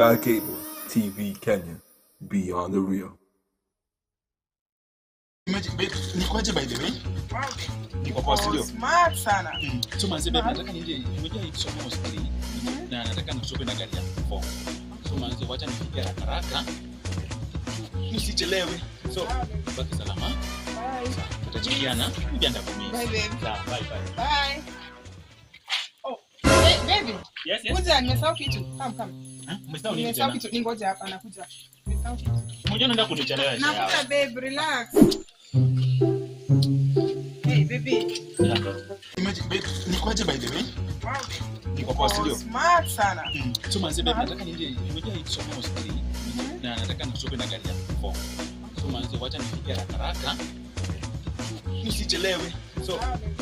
Sky Cable TV Kenya, beyond the real. Nikoje by the way? Niko kwa studio. Smart sana. So manze babe nataka nije nimejia hii somo hospitali na nataka nishope na gari yangu. So manze wacha nifike haraka. Nisichelewe. So baki salama. Bye. Tutajikiana. Ujanda kwa mimi. Bye babe. Bye. Bye. Oh, hey, baby. Yes. Kuja nimesahau kitu. Come. Umesahau nini Nimesahau tena? kitu. Ningoja hapa nakuja. Nimesahau kitu. Mmoja anaenda kunichelewesha. Nakuja babe, relax. Hey baby. Nikoje by the way? Niko kwa studio. Smart sana. So manze babe nataka nije nimejia hii somo hospitali na nataka nishope na gari yangu. So manze wacha nifike haraka. Nisichelewe. So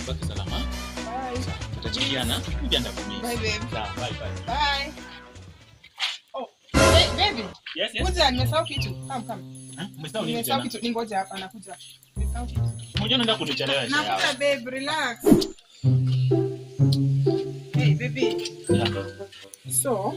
baki salama. Bye. Tutajikiana. Ujanda kwa mimi. Bye babe. Bye. Bye. Oh, hey baby. Yes. Kuja nimesahau kitu. Come. Umesahau nini Nimesahau tena? kitu. Ningoja hapa nakuja. Nimesahau kitu. Mmoja anaenda kunichelewesha. Nakuja babe, relax. Hey baby. So,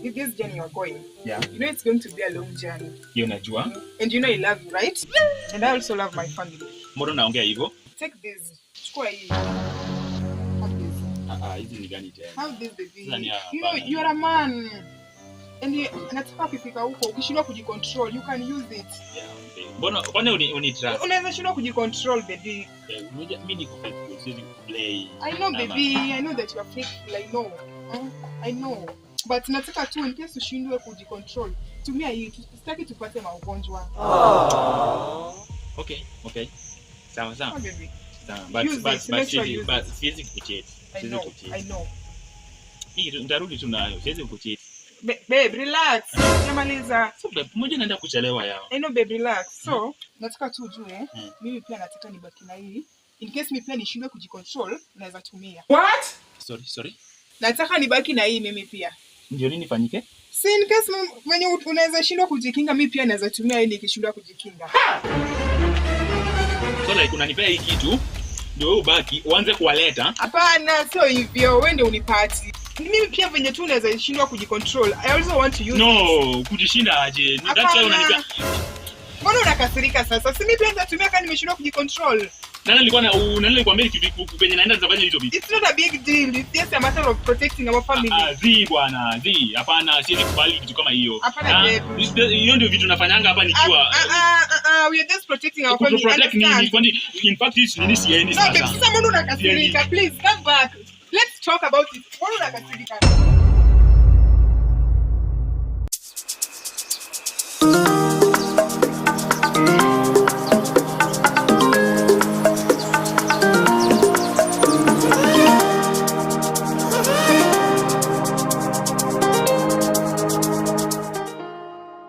with this journey you're going, Yeah. you know it's going to be a long journey. Hiyo najua. And you know I love you, right? And I also love my family. Mbona naongea hivyo? Take this. Chukua hii. Have this. Hizi ni gani tena? Have this, baby. Sasa ni ya You know, bana. you are a man. And nataka ukifika huko, ukishindwa kujicontrol, you can use it. Yeah, okay. Mbona unitrust? Unaweza shindwa kujicontrol, baby. Mimi niko faithful, siwezi kuplay. I know, baby. I know that you are faithful. I know. I know. But nataka tu in case ushindwe kujicontrol, tumia hii. Sitaki tupate maugonjwa. Okay. Sawa. Oh, baby. Sawa. Use this, make sure you use But it. siwezi kukucheat. I know. Hii nitarudi tu nayo. Siwezi kukucheat. Babe, relax. Namaliza. So babe, mmoja anaenda kuchelewa yao. I know, babe, relax. So, nataka tu ujue, mimi pia nataka nibaki na hii. In case mimi pia nishindwe kujicontrol, naweza tumia. What? Sorry. Nataka nibaki na hii mimi pia. Ndio nini fanyike? Si in case when unaweza shindwa kujikinga, mimi pia naweza tumia hii nikishindwa kujikinga. So like unanipea hii kitu, ndio ubaki uanze kuwaleta. Hapana, sio hivyo. Wewe ndio unipati. Mimi pia venye tu naweza shindwa kujicontrol. I also want to use No, kujishinda aje. That's why unanipea. Mbona unakasirika sasa? Si mimi pia nitatumia kama nimeshindwa kujicontrol. Nani nilikwambia kitu kwenye naenda nitafanya hizo vitu. It's not a big deal. It's just a matter of protecting our family. Bwana. Hapana, siwezi kubali kitu kama hiyo. Hapana, babe. Hiyo ndio vitu nafanyanga hapa nikiwa. We are just protecting our family. Protect me. Kwani in fact this nini siendi sasa. No, babe, sasa mbona unakasirika? Please come back. Let's talk about it. Mbona unakasirika?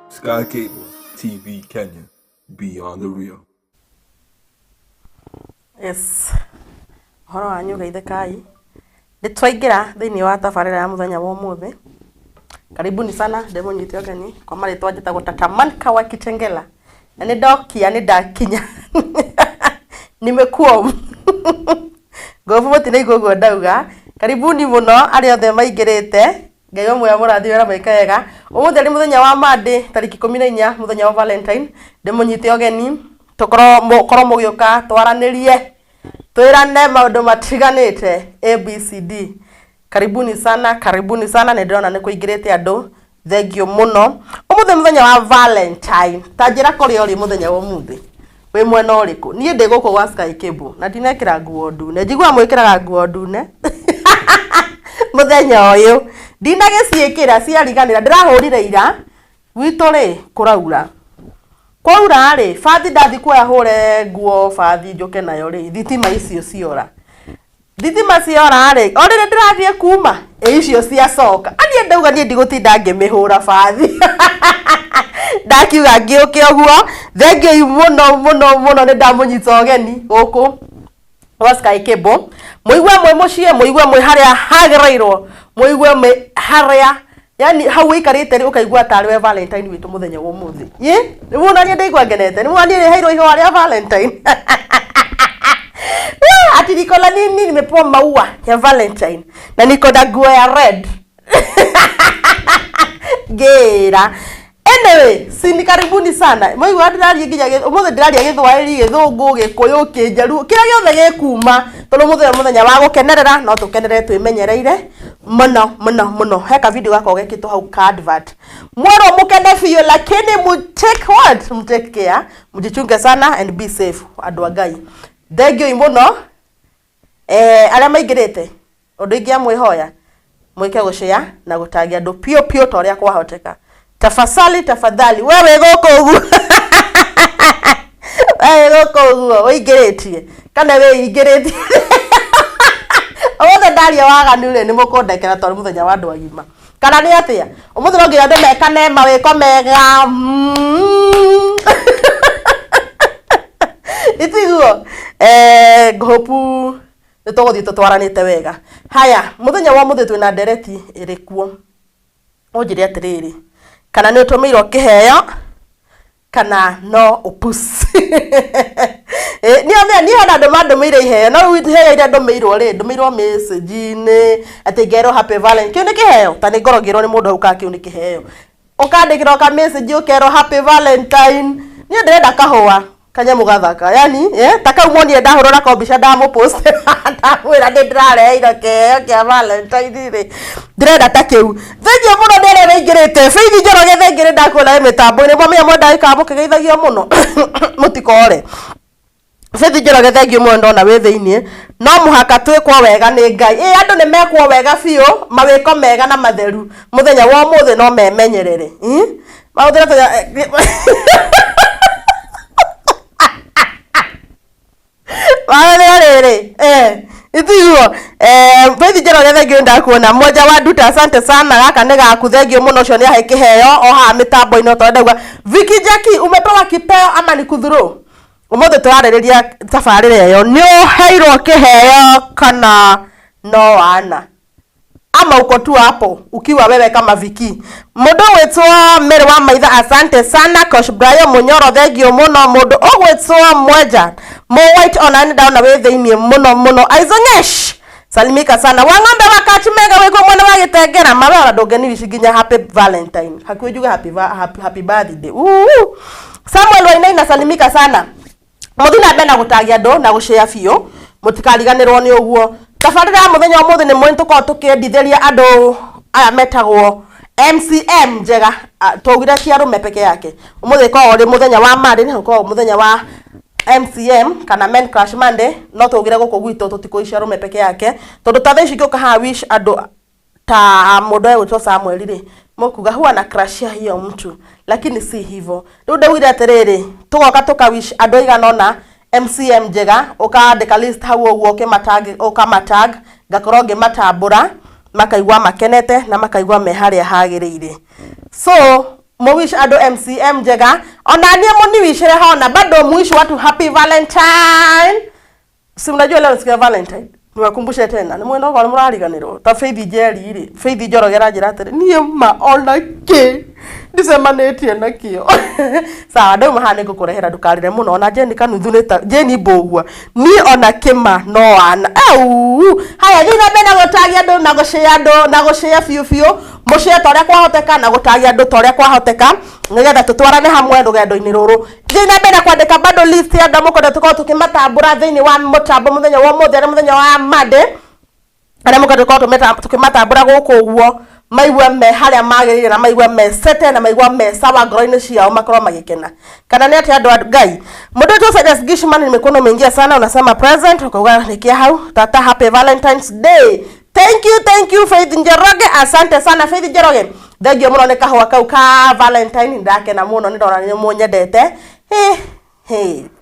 Sky Cable TV Kenya, beyond the real. Yes. Horo wanyu geithikai. Nitwaingira thiini wa tabarira ya muthenya wa umuthi. Karibuni sana ndemunyite ogeni kwa maritwa njitagwo Tata wa Kitengela. Na ni ndokia ni ndakinya. Nimekuwa. Gofu mutine igogwo ndauga. Karibuni muno ari othe maingirite. Ngai omwe ya murathi wera maikega. Umuthi ari muthenya wa Monday tariki 14 muthenya wa Valentine. Ndemunyite ogeni tukoro mugioka twaranirie. Twirane maundu matiganite ABCD. Karibuni sana ne ndona ne kuingirite andu. Thengio muno. Umuthi muthenya wa Valentine. Tanjira kori ori muthenya wa umuthi. We mwena uriku. Nie ndi guku gwa Sky Cable. Na ndinekira nguo ndune. Njigua mwikiraga nguo ndune. Muthenya uyu ndinagiciikira ciariganira ndirahurire ira gwitu ri kuraura. Kwaura ri fathi ndathi kuoya hure nguo fathi njuke nayo ri thitima icio ciora. Thitima ciora ri orire ndirathie kuma icio ciacoka. Ani ndauga nie ndigutinda ngimihura fathi. Ndakiuga ngiuke oguo thengio muno ni ndamunyita ogeni guku wa Sky Cable. Muigwe mwe mucie, muigwe mwe haria hagereirwo, muigwe mwe haria yani hau ikarite ri ukaigua tari we Valentine witu muthenya wa umuthi. Ye nimuona ni ndaigwa ngenete, nimuona ni heiro iho haria Valentine. Ati Nikola nini nimepewa maua ya Valentine na niko na nguo ya red. Gira. Anyway, sini karibuni sana. Moi wa ndiraria nginya umuthe ndiraria Githwairi, Githungu, Gikuyu, Kinjaru. Kira giothe gikuma. Tondu muthenya wa gukenerera no tukenerere twimenyereire muno. Heka video gako gekitwo hau ka advert. Mwero mukende biu lakini mu take what? Mu take care. Mujichunge sana and be safe. Andu Ngai. Thengio muno. Aria maingirite. Undu ingi amwihoya. Mwike gushare na gutagia andu pio toria kwahoteka. Tafadhali wewe goko ugu wewe goko ugu uingiritie kana we ingiritie othe ndaria waganire ni mukundekera tondu muthenya wa andu agima kana ni atia umuthe no nginya andu mekane mawiko mega itiguo hopu nituguthie tutwaranite wega haya muthenya wa muthe twina ndereti irikuo unjire atiriri kana Niutumeirwo Kiheyo kana no upus ni hana ndo mandumeire Iheyo no Iheyo ira ndumeirwo message ni ati ngero happy valentine kiu ni Kiheyo ta ni ngorogirwo ni mundu hau ka kiu ni Kiheyo ukandikira ka message ukero happy valentine ni ndirenda kahua kanyamu gathaka yani taka umoni ndahurura kombisha ndamupost ndamwira ndirareira Kiheyo kia valentine ri ndirenda ta kiu thengio muno ndirere ingirite Faith Njoroge thengire ndakuona mitambo ni mwamenya mwenda ikamukigeithagio muno mutikore Faith Njoroge thengio muno ndona we thiini no muhaka twikwo wega ni Ngai andu ni mekwo wega biu mawiko mega na matheru muthenya wa muthe no memenyerere mauthira Rere itiguo Faith Njoroge thengio ndakuona moja wa duta asante sana gaka ni gaku thengio muno cio ni ahe Kiheyo o ha mitambo ino to ndauga Viki Jackie umepewa kipeo ama ni kuthuru umuthe twaririria tabarire yo ni uheirwo Kiheyo kana no Wana ama uko tu hapo ukiwa wewe kama Viki mundu wetwa Mary wa Maitha asante sana Coach Brian Munyoro thengio muno mundu ogwetwa Mweja Mo White onani down na thiini muno Aizonyesh salimika sana wang'ombe wakati mega wego mwana wa Gitengera mabara ndongeni bishiginya happy valentine hakwijuga happy birthday Samuel Wainaina salimika sana muthina bena gutagia ndo na gushare fio mutikariganirwo ni uguo tabarira muthenya wa muthe ni mwintu ko tukiendithĩria andu aya metagwo MCM njega tugire ciarume peke yake umuthe ko uri muthenya wa mari ni ko muthenya wa MCM kana Men Crush Monday no tugire guko gwito tutikuisha rume peke yake tondu tatheci kyo kaha wish andu ta mundu ewe Samuel ri mukuga huwa na crush ya hiyo mtu lakini si hivyo ndu ndawire atiriri tugoka tukawish andu iganona MCM njega ukaandika list hau uguo ukamatag ngakoroge matambura makaigwa makenete na makaigwa me haria hagirire so Mwish ado MCM njega ona nie muniwishere haona bado mwish watu happy valentine si mnajua leo siku ya valentine niwakumbushe tena ni mwendo kwa murariganiro ta Faith Njeri ri Faith Njoroge ranjira atiri nie ma ona ke ndisemanĩtie nakio sawa ndau mahane ngukurehera ndukarire muno ona Jeni kanuthu nita Jeni mbogua ni ona kima no Wana haya thina bena gutagia andu na gushare fiu mushare toria kwahoteka na gutagia andu toria kwahoteka nigetha tutwarane hamwe rugendo-ini ruru thina bena kwandika bado list ya andu mukonde tukorwo tukimatambura thiini wa mutambo muthenya wa muthe muthenya wa Monday ara mukonde tukorwo tukimatambura guku uguo maigwa me haria magirire na maigwa me sete na maigwa me sawa ngoro-ini ciao makorwo magikena kana ni ati andu Ngai mundu tu suggest Gishman nimekuona umeingia sana unasema present ukauga nikia hau Tata happy Valentine's Day thank you Faith Njoroge asante sana Faith Njoroge thengio muno ni kahua kau ka Valentine ndake na muno ndona ni munyendete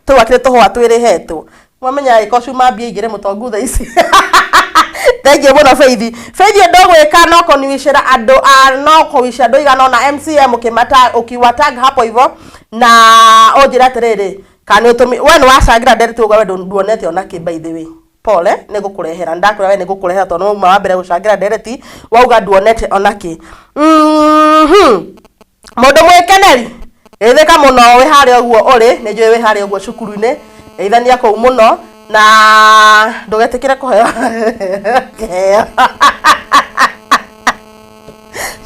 tu akire tuhwa twirihetwo mwamenya ikocu mambia igire mutongu tha ici thengio muno Faith ndogwika no kuniwishira andu no kuwisha andu igana na MCM ukiwatag hapo hivyo na ojira atiriri kana we ni wacangira ndereti uga we nduonete ona ki by the way pole nigukurehera ndakura we nigukurehera tondu mauma wa mbere gucangira ndereti wauga nduonete ona ki mundu mwikeneri ithika muno we haria uguo uri ni njui we haria uguo cukuru-ini ithania kuu muno na ndugetikire kuheo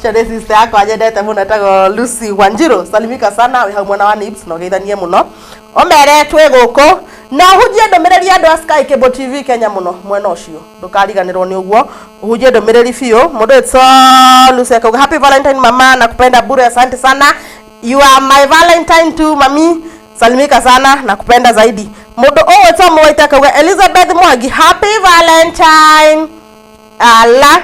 Chade sister yako ajendete muno tago Lucy Wanjiru. Salimika sana we hau mwana wa Nips no geithanie muno. Omere twe guko na hujie ndomereri andu a Sky Cable TV Kenya muno mwena ucio. Ndukariganirwo ni uguo. Hujie ndomereri fio. Mundu etso Lucy akauga happy Valentine mama na kupenda bure asante sana. You are my Valentine too mami. Salimika sana na kupenda zaidi. Mundu etso mwaita akauga Elizabeth Mwangi happy Valentine. Ala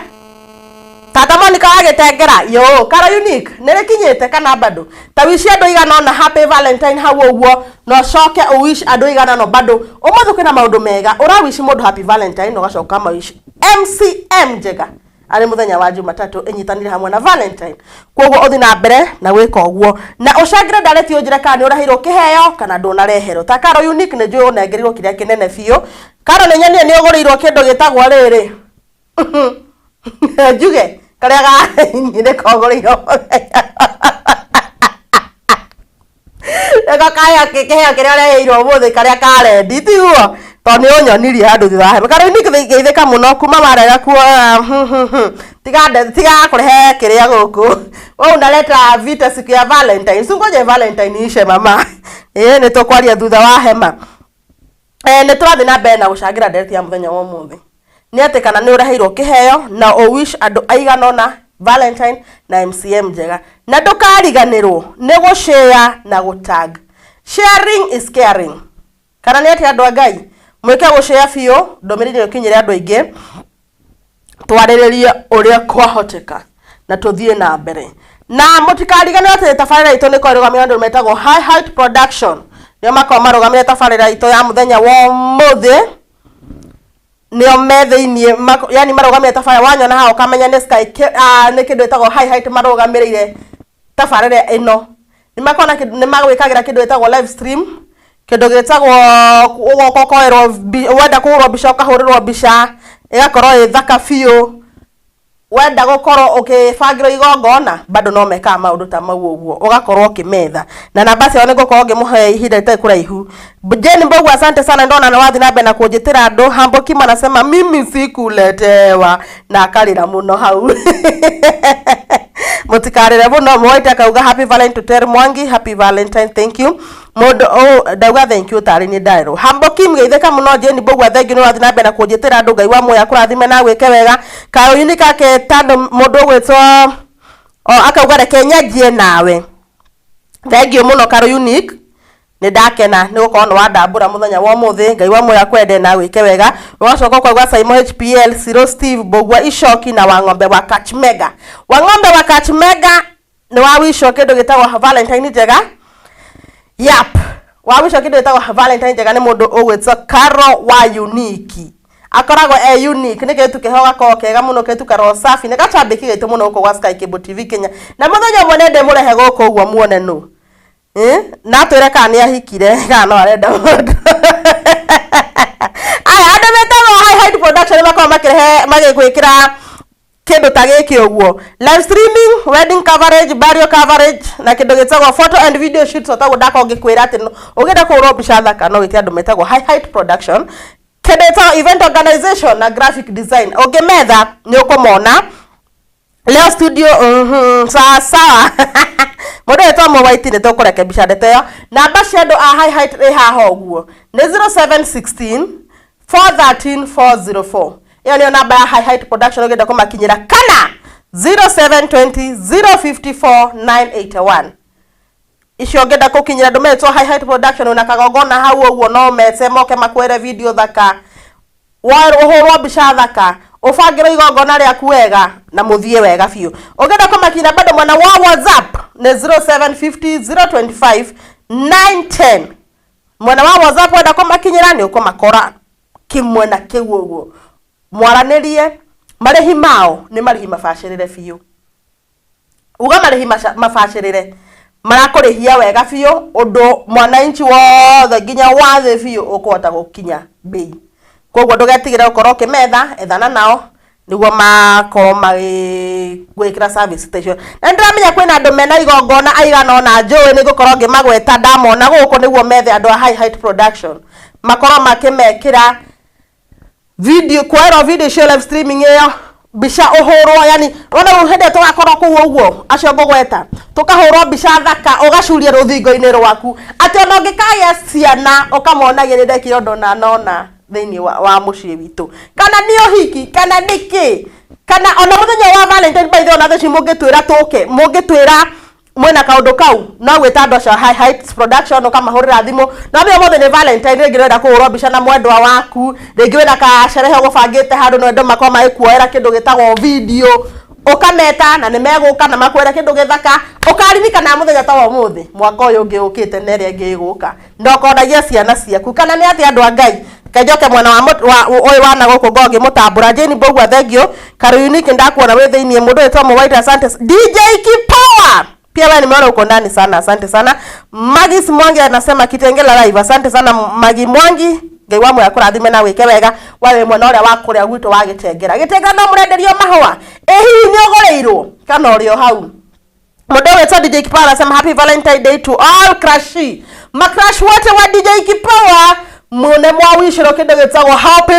Tata Monica agetengera yo kara unique nirikinyite kana bado tawishi andu igana na happy Valentine hau uguo no coke uwish andu igana no bado umuthu kwina maundu mega urawish mundu happy Valentine no gacoka mawish MCM njega ari muthenya wa Jumatatu inyitanire hamwe na Valentine kwoguo uthi na mbere na gwika uguo na ucangire ndareti unjire kana ni urahirwo kiheyo kana ndunarehero ta karo unique ne njuo nengerirwo kiria kinene biu karo ni nyani ni ugurirwo kindu gitagwo riri Juge karia ga nyine kogoriro ega kaya kiheyo kiria reheirwo muthe karia karendi tiguo to ni unyonirie andu thutha he karo ni geithika muno kuma warega ku tiga kurehe kiria guku wewe unaleta vita siku ya Valentine sungoje Valentine ishe mama ni tukwaria thutha wa hema ni turathi na mbere na gucangira ndereti ya muthenya wa muthe ni ate kana ni uraheirwo kiheyo na o wish andu aiganona Valentine na MCM njega na ndukariganirwo ni gushare na gutag sharing is caring kana ni ate andu agai mwike gushare fio ndomirire kinyire andu aingi twariririe uria kwahoteka na tuthie na mbere na mutikariganirwo ate tafarira ito ni korigamira andu metagwo High Height Production nio makao marugamire tafarira ito ya muthenya wa muthe nio methinie yani marugamire tafarira wanyona hao kamenya ni Sky ni kindu etagwo High Height marugamire tafarira ino ni makona ni magwikagira kindu etagwo live stream kindu gitagwo ugokokoerwo wenda kuhurwo bica ukahurirwo bica igakorwo ithaka biu wenda gukorwo ukibangirwo igongona bado no meka maundu ta mau uguo ugakorwo kimetha na namba cio ni gukorwo ngimuhe ihinda ite kuraihu Jeni Mbogu asante sana ndona na wathi na bena kujitira andu Hambo Kima anasema mimi sikuletewa na kalira muno hau mutikarire muno mwaita kauga happy Valentine to Mwangi happy Valentine thank you modo dauga thank you tari ni dairo Hambo Kim geitheka muno Jeni Mbogu athengi no wathi na bena kujitira andu ngai wa moya kurathime na gwike wega kayo unika ke tando modo gwetwo akauga reke nyajie nawe thank you muno karo unique ni ndakena ni gukorwo no wandambura muthenya wa muthi ngai wa moya kwende na gwike wega wacoka kwa Simon HPL Siro Steve Bogwa Ishoki na Wang'ombe wa Kachmega ni wa wisho kindu gitagwo Valentine njega yap wa wisho kindu gitagwo Valentine njega ni mundu ugwitwo Karo wa Unique akoragwo unique ni gitu kihoga ko kega muno kitu karo safi ni gacambiki gitu muno uko wa Sky Cable TV Kenya na muthenya mwe nende murehe guko uguo muone no na twire kana ni ahikire kana no arenda mundu aya andu metagwo High Height Production makao makirehe magigwikira kindu ta giki uguo live streaming wedding coverage burial coverage na kindu gitagwo photo and video shoots otago ndako ngikwira ati ugenda kuhurwo bica thaka no giti andu metagwo High Height Production Kedeta event organization na graphic design ogemetha ni ukomona leo studio sawa modo eto mo white ni to kurekebisha ndeto namba cia a High Height haha uguo ni 0716 413 404 iyo ni namba ya High Height Production ogenda kumakinyira kana 0720 054 981 icio ngenda kukinyira ndumetwo High Height Production na kagogona hau uguo no mece moke makwere video thaka uhurwo bica thaka ubangire igongona riaku wega na muthie wega biu ungenda kumakinyira bado mwana wa WhatsApp ni 0750 025 910 mwana wa WhatsApp wenda kumakinyira ni ukumakora kimwe na kiu uguo mwaranirie marihi mao ni marihi mabacirire biu uga marihi mabacirire marakurihia wega biu undu mwananchi wothe nginya wathe biu ukwota gukinya bei koguo ndugetigire ukorwo kimetha ethana nao niguo makorwo magwikira service station na ndiramenya kwina andu mena igongona aigana ona njui ni gukorwo ngimagweta ndamona guku niguo methe andu a High Height Production makorwo makimekira video kwaero video show live streaming iyo bisha uhurwo yani ona uhende tugakorwo ku uguo acio ngugweta tukahurwo bisha thaka ugacuria ruthingo-ini rwaku ati ona ngikaya ciana ukamonagia ni ndekire undu na nona thiini wa mucii witu kana ni uhiki kana niki kana ona muthenya wa Valentine by the ona thuci mungitwira tuke mungitwira mwena kaundu kau no gwita andu acio high heights production ukamahurira thimu no me mothe ni Valentine ringi wenda kuhurwo mbica na mwendwa waku ringi wenda ka sherehe gubangite handu no endo makwa maikuoera kindu gitagwo video ukameta na nimeguka na makwera kindu githaka ukaririkana muthenya ta wa muthi mwaka uyu ungi ukite na ria ingi iguka ndokonagia ciana ciaku kana ni ati andu a Ngai kajoke mwana wa oy wana goko gogi mutambura jeni bogwa thegio karo unique ndakuona we thiini mundu etwa mo white asante DJ Kipower pia wewe nimeona uko ndani sana asante sana Magis Mwangi anasema Kitengela live asante sana Magi Mwangi ngai wa mwe akurathime na wike wega wawe mwana uria wakuria gwito wa Gitengera Gitengera no murenderio mahwa hihi ni ogoreirwo kana urio hau mundu wetwa DJ Kipower anasema happy Valentine Day to all crushi macrush wote wa DJ Kipower mune mwawishiro kindu gitagwo happy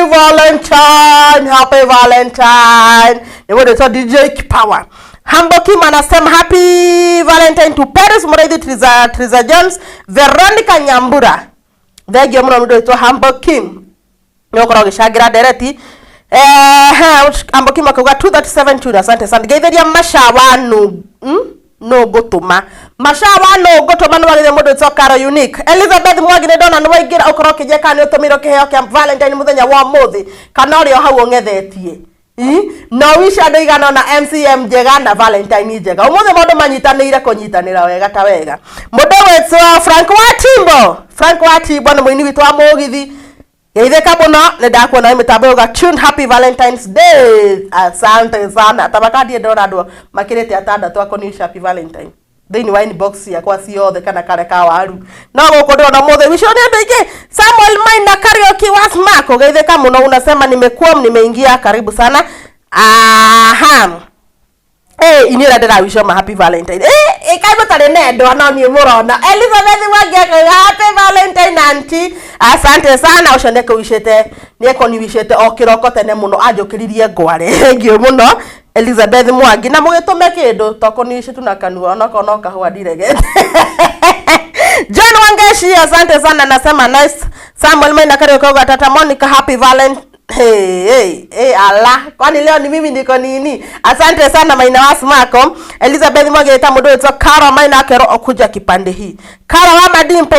Valentine ni mundu wetwa DJ Kipower Hambo Kim anasema happy Valentine to Paris Muraidhi Triza Jones Veronica Nyambura thegio muno mundu wetwa Hambo Kim nokora gishagira dereti Hambo Kim akauga 237 asante sana getheria mashawanu no gutuma mashawanu gutuma no wagire mundu wetwa Karo Unique Elizabeth Mwagire ndona no waingira ukoro kijeka ni utumiro kiheo kia Valentine muthenya wa muthi kana urio hau ongethetie no wisha ndoigana na MCM jega na Valentine jega umuthe mundu manyitanire kunyitanira wega ta wega mundu wetwa Frank Watimbo na muini witu wa mugithi geitheka muno ni ndakuona mitambo yoga tune happy Valentine's Day asante sana tabakadie ndora andu makirite atandatu akoniisha happy Valentine thiini wa inbox yakwa ciothe kana kare ka waru no guku ndona muthe wisho ni andu ingi Samuel Maina Karaoke was Marco geitheka muno unasema nimeingia karibu sana inira ndira wisho ma happy Valentine kaimo tare nendo no ni murona Elizabeth Wangeka happy Valentine auntie asante sana ucio neko wishete neko ni wishete okiroko tene muno ajukiririe ngware ngio muno Elizabeth Mwangi na mugitume kindu toko ni shitu na kanua onako kahwa direge John Wangeshi asante sana nasema nice Samuel Maina Karaoke Tata Monica happy Valentine ala kwani leo ni mimi niko nini asante sana Maina Wasmako Elizabeth Mwangi tamudo wetwa Kara Maina akero okuja kipande hii Kara wa Madimpo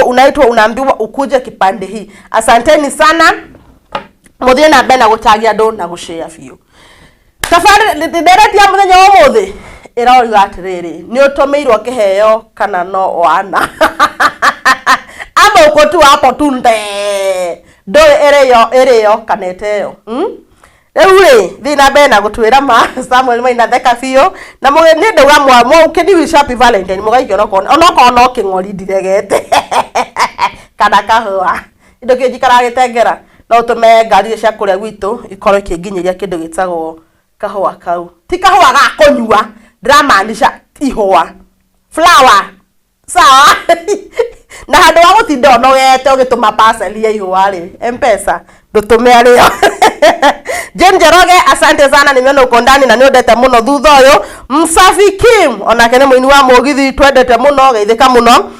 unaambiwa ukuje kipande hii asanteni sana muthie na bena gutagia ndo na gushare fiu safari dereti ya muthenya wa muthi irauriga atiriri ni utumeirwo Kiheyo kana no Wana ama uko tu hapo tunde ndo ereyo kaneteyo Eure thina bena gutwira ma Samuel Maina theka fiyo na muge ni nduga mwa ukini happy Valentine mugaikio no king'ori ndiregete kana kahwa indo kinjikara Gitengera no tume ngari cia kuria gwitu ikoro kinginyiria kindu gitagwo kahwa kau ti kahwa ga kunyua ndramaanisha ihwa flower sawa na handu wa gutinda onogete ugituma parcel ya ihwa ri M-Pesa ndutume ario Jane Jeroge asante sana nimeona uko ndani na niodete muno thutha uyu Msafi Kim onake ni muini wa mugithi twendete muno geithika muno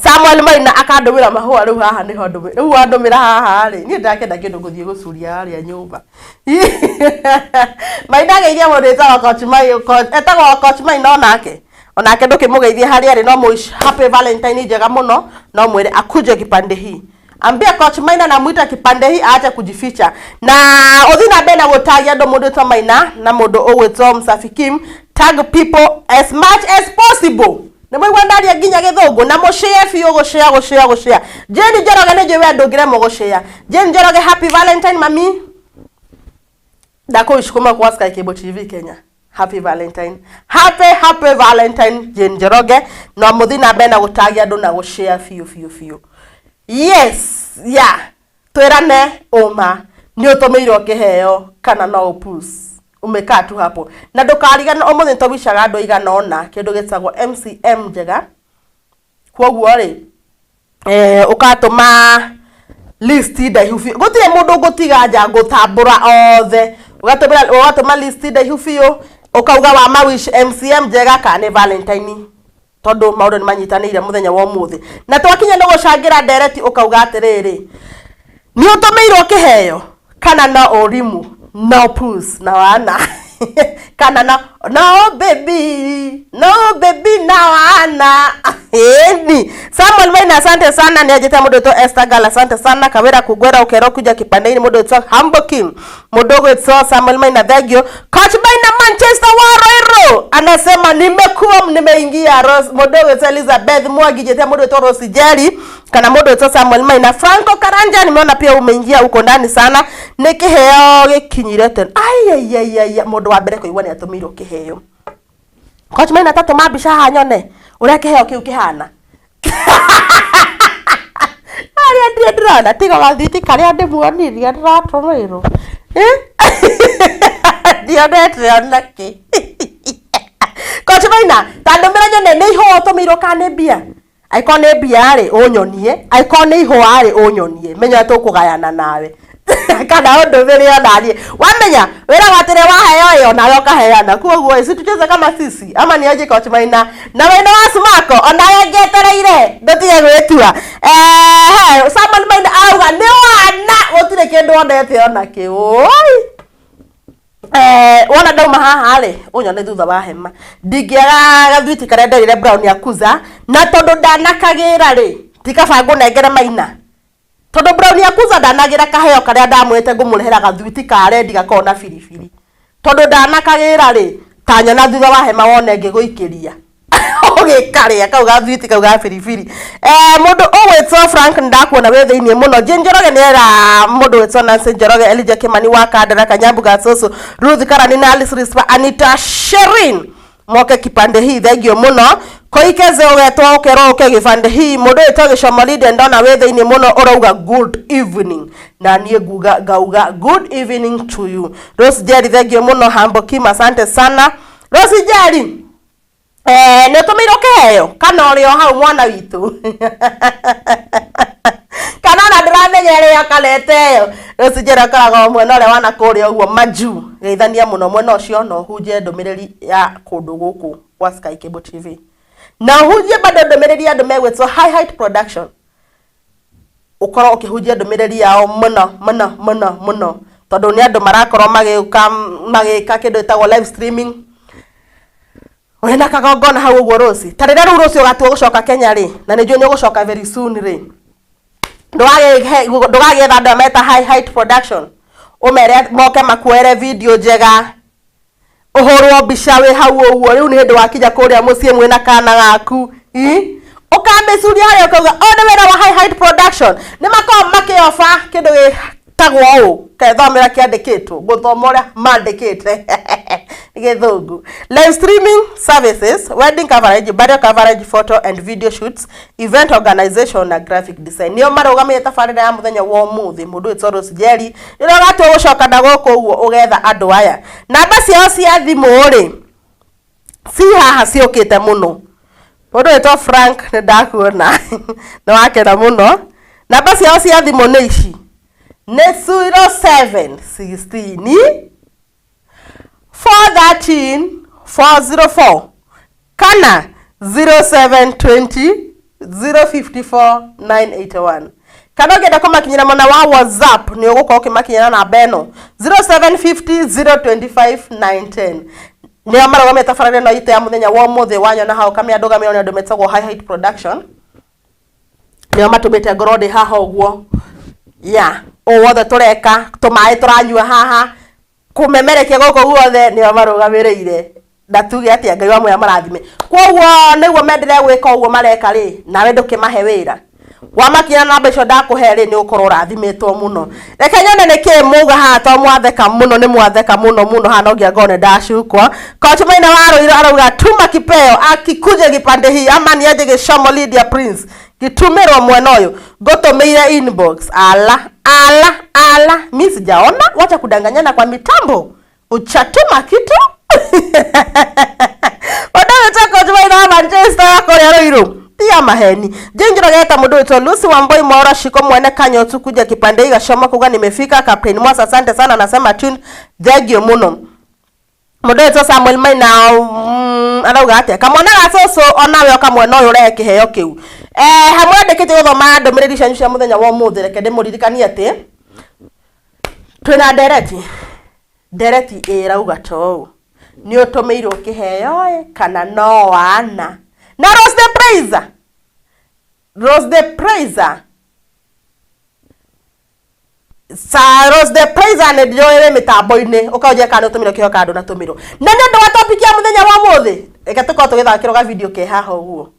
Samuel Maina akandumira mahua riu haha ni hondu riu andumira haha ri ni ndakenda kindu guthie gucuria aria nyumba Maina geithia mundu etagwo Coach Maina onake ndukimugeithia hari ari no muish happy Valentine njega muno no mwire akuje kipande hii ambia Coach Maina na muita kipande hii aache kujificha na uthina bena gutagia ndo mundu ta Maina na mundu ugwitwo Msafi Kim tag people as much as possible na mwe ndaria ginya githungu na mushare fiyo gushare Jane Jeroge ne jewe andugire mo gushare Jane Jeroge happy Valentine mami ndakuishukuma kwa Sky Cable TV Kenya happy Valentine happy Valentine Jane Jeroge no muthina bena gutagia ndo na gushare fiyo yes yeah twerane oma ni utumeirwo Kiheyo kana no upus umekaa tu hapo na ndukarigana umuthi towishaga andu igana ona kindu gitagwo MCM njega kwoguo ri ukatuma list ndaihu gutire mundu gutiga nja guthambura othe ugatuma list ndaihu biũ ukauga wa mawish MCM njega kana Valentine tondu maundu ni manyitanĩire muthenya wa umuthi na twakinya nĩ gũcangira ndereti ukauga atiriri Niutumeirwo Kiheyo kana na Orimu no puss na Wana kana no baby na Wana eni Samuel Maina asante sana ni ajeta mundu to Esther Gala asante sana Kawira kugwera ukero kuja kipande-ini mundu to Humble King mudogo to Samuel Maina thagio coach Maina Manchester Warrior anasema nimeingia Rose mudogo to Elizabeth Mwagi jeta mundu to Rose Jerry kana mundu to Samuel Maina Franco Karanja nimeona pia umeingia huko ndani sana ni Kiheyo gikinyire ten ai mundu wa mbere kuigwa ni atumirwo Kiheyo coach Maina tatu mabisha hanyone uria Kiheyo kiu kihana aria ndirona tiga gathiti karia ndimuonirie ndiratumirwo ndionete onake coach Maina tandumira nyone ni iho tumirwo kana mbia aiko ni mbia ri unyonie aiko ni iho ari unyonie menya tukugayana nawe kana ndumire onanie wamenya wira watire waheyo yo nayo kaheana kuoguo isi tucheze kama sisi ama ni aje coach Maina na wendo wa smako onayo ngetereire ndotige gwitua Samuel Maina auga ni Wana gutire kindu ondete onake oi wona ndauma haha ri unyone thutha wa hema ndingiaga gathwiti karia nderire Brown Yakuza na tondu ndanakagira ri tikabangu nengere Maina tondu Brown Yakuza ndanagira Kaheyo karia ndamwete ngumurehera gathwiti ka rendi gakona firifiri tondu ndanakagira ri tanyona thutha wa hema wone ngiguikiria ogikaria kau gathwiti kau ga firifiri mundu owetso Frank ndakuona we thiini muno Njoroge nera mundu wetso Nancy Njoroge Elijah Kimani wa Kandara Kanyambu Gasoso Ruth Karani na Alice Rispa Anita Sherin moke kipande hii thegio muno koikeze ogetwa okeroke gipande hii mundu wetso Gicomolide ndona we thiini muno urauga good evening na nie gauga good evening to you Rose Jerry thegio muno Humble Kim asante sana Rose Jerry Niutumeirwo Kiheyo kana urio hau mwana witu kana na ndiramenyereyo kaleteyo Rosijera karago mwena ule wana kuria uguo maju geithania muno mwena ucio no huje ndumiriri ya kundu guku kwa Sky Cable TV na huje bado ndumiriri andu megwetwo High Height Production ukoro ukihujia ndumiriri yao muno tondu ni andu marakorwo magika kindu itagwo live streaming wena kagongona hau uguo Rosi tarira ru Rosi ugatua gucoka Kenya ri na ni njui ni gucoka very soon ri ndugage thanda meta High Height Production umere moke makuere video njega uhorwo mbica we hau uguo riu ni hindu wakinya kuria mucie mwena kana gaku ukambecuria haria ukauga ni wera wa High Height Production ni makao makiofa kindu gitagwo u kethomera kiandikitwo guthoma uria mandikite githungu live streaming services wedding coverage burial coverage photo and video shoots event organization na graphic design niyo marugamire tabarira ya muthenya wa umuthi mundu wetso Rose Jerry iro gatwo gucoka na goko uguo ugetha andu aya namba ciao cia thimu ri si haha ciukite muno mundu wetwo Frank ni ndakuona na wakena muno namba ciao cia thimu ni ici ni 0716 413 404 kana 0720 054 981 kana ngenda kumakinyira mona wa WhatsApp ni ugukorwo ukimakinyira na beno 0750 025 910 ni amaraga metafarane na ite ya muthenya wa umuthi wanya na hao kamya ndoga mero ni andu metagwo High Height Production ni amatumite ngorode haha uguo wothe tureka tumae turanyua haha kumemerekia goko guothe ni amarugamirire ndatuge ati Ngai wa moya marathime kwoguo niguo mendere gwika uguo mareka ri nawe ndukimahe wira wamakinya namba icio ndakuhe ri ni ukorwo rathimitwo muno reke nyone niki muga ha to mwatheka muno ni mwatheka muno ha no ngiangone ndacukwa coach Maina waruira arauga tuma kipeo akikuje gipande hii ama ni aje Gicomolide Prince gitumirwo mwena uyu ngotumeire inbox ala mimi sijaona wacha kudanganyana kwa mitambo uchatuma kitu wadawe chako juma ina Manchester korea roiro tia maheni jinjiro geta mundu wetwo Lucy Wamboi Mwaura shiko mwene Kanyotu kuja kipande higa shoma kuga nimefika Captain Mwasa asante sana nasema tune thengio muno mundu eto Samuel Maina arauga atia kamwana gacoco onawe okamwena uyu ure Kiheyo kiu hamwe ndikite guthoma ndumiriri cianyu cia muthenya wa umuthi reke ndimuririkanie ati twina ndereti irauga to Niutumeirwo Kiheyo kana no Wana na Rose the Praiser Rose the Praiser ne njoere mitambo-ini ukauje kana utumiro Kiheyo kandu na tumiro na nĩ ũndũ wa topic ya muthenya wa umuthi reke tukorwo tugithakĩrwo ga video ke haha ũguo.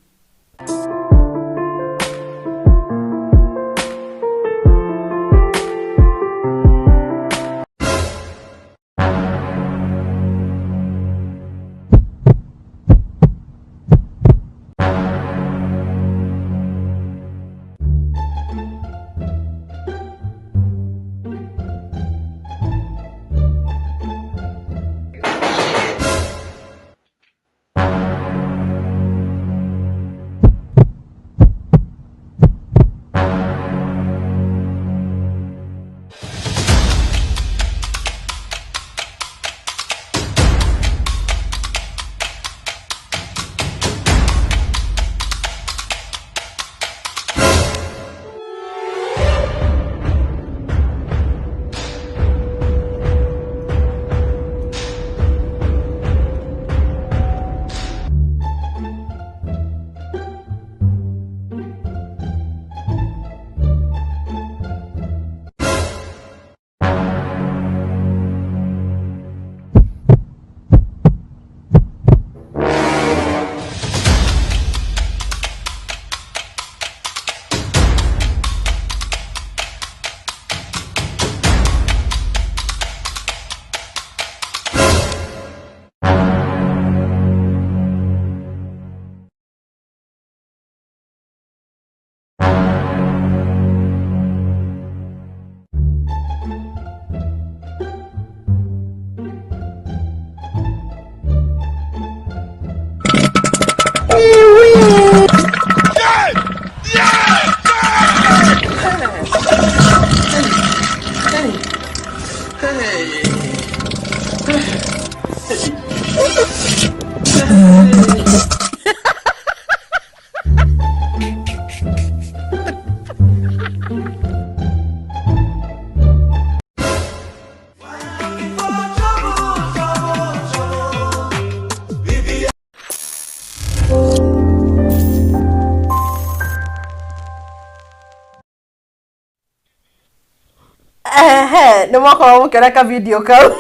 Nĩ mwakorwo mũkĩreka video kau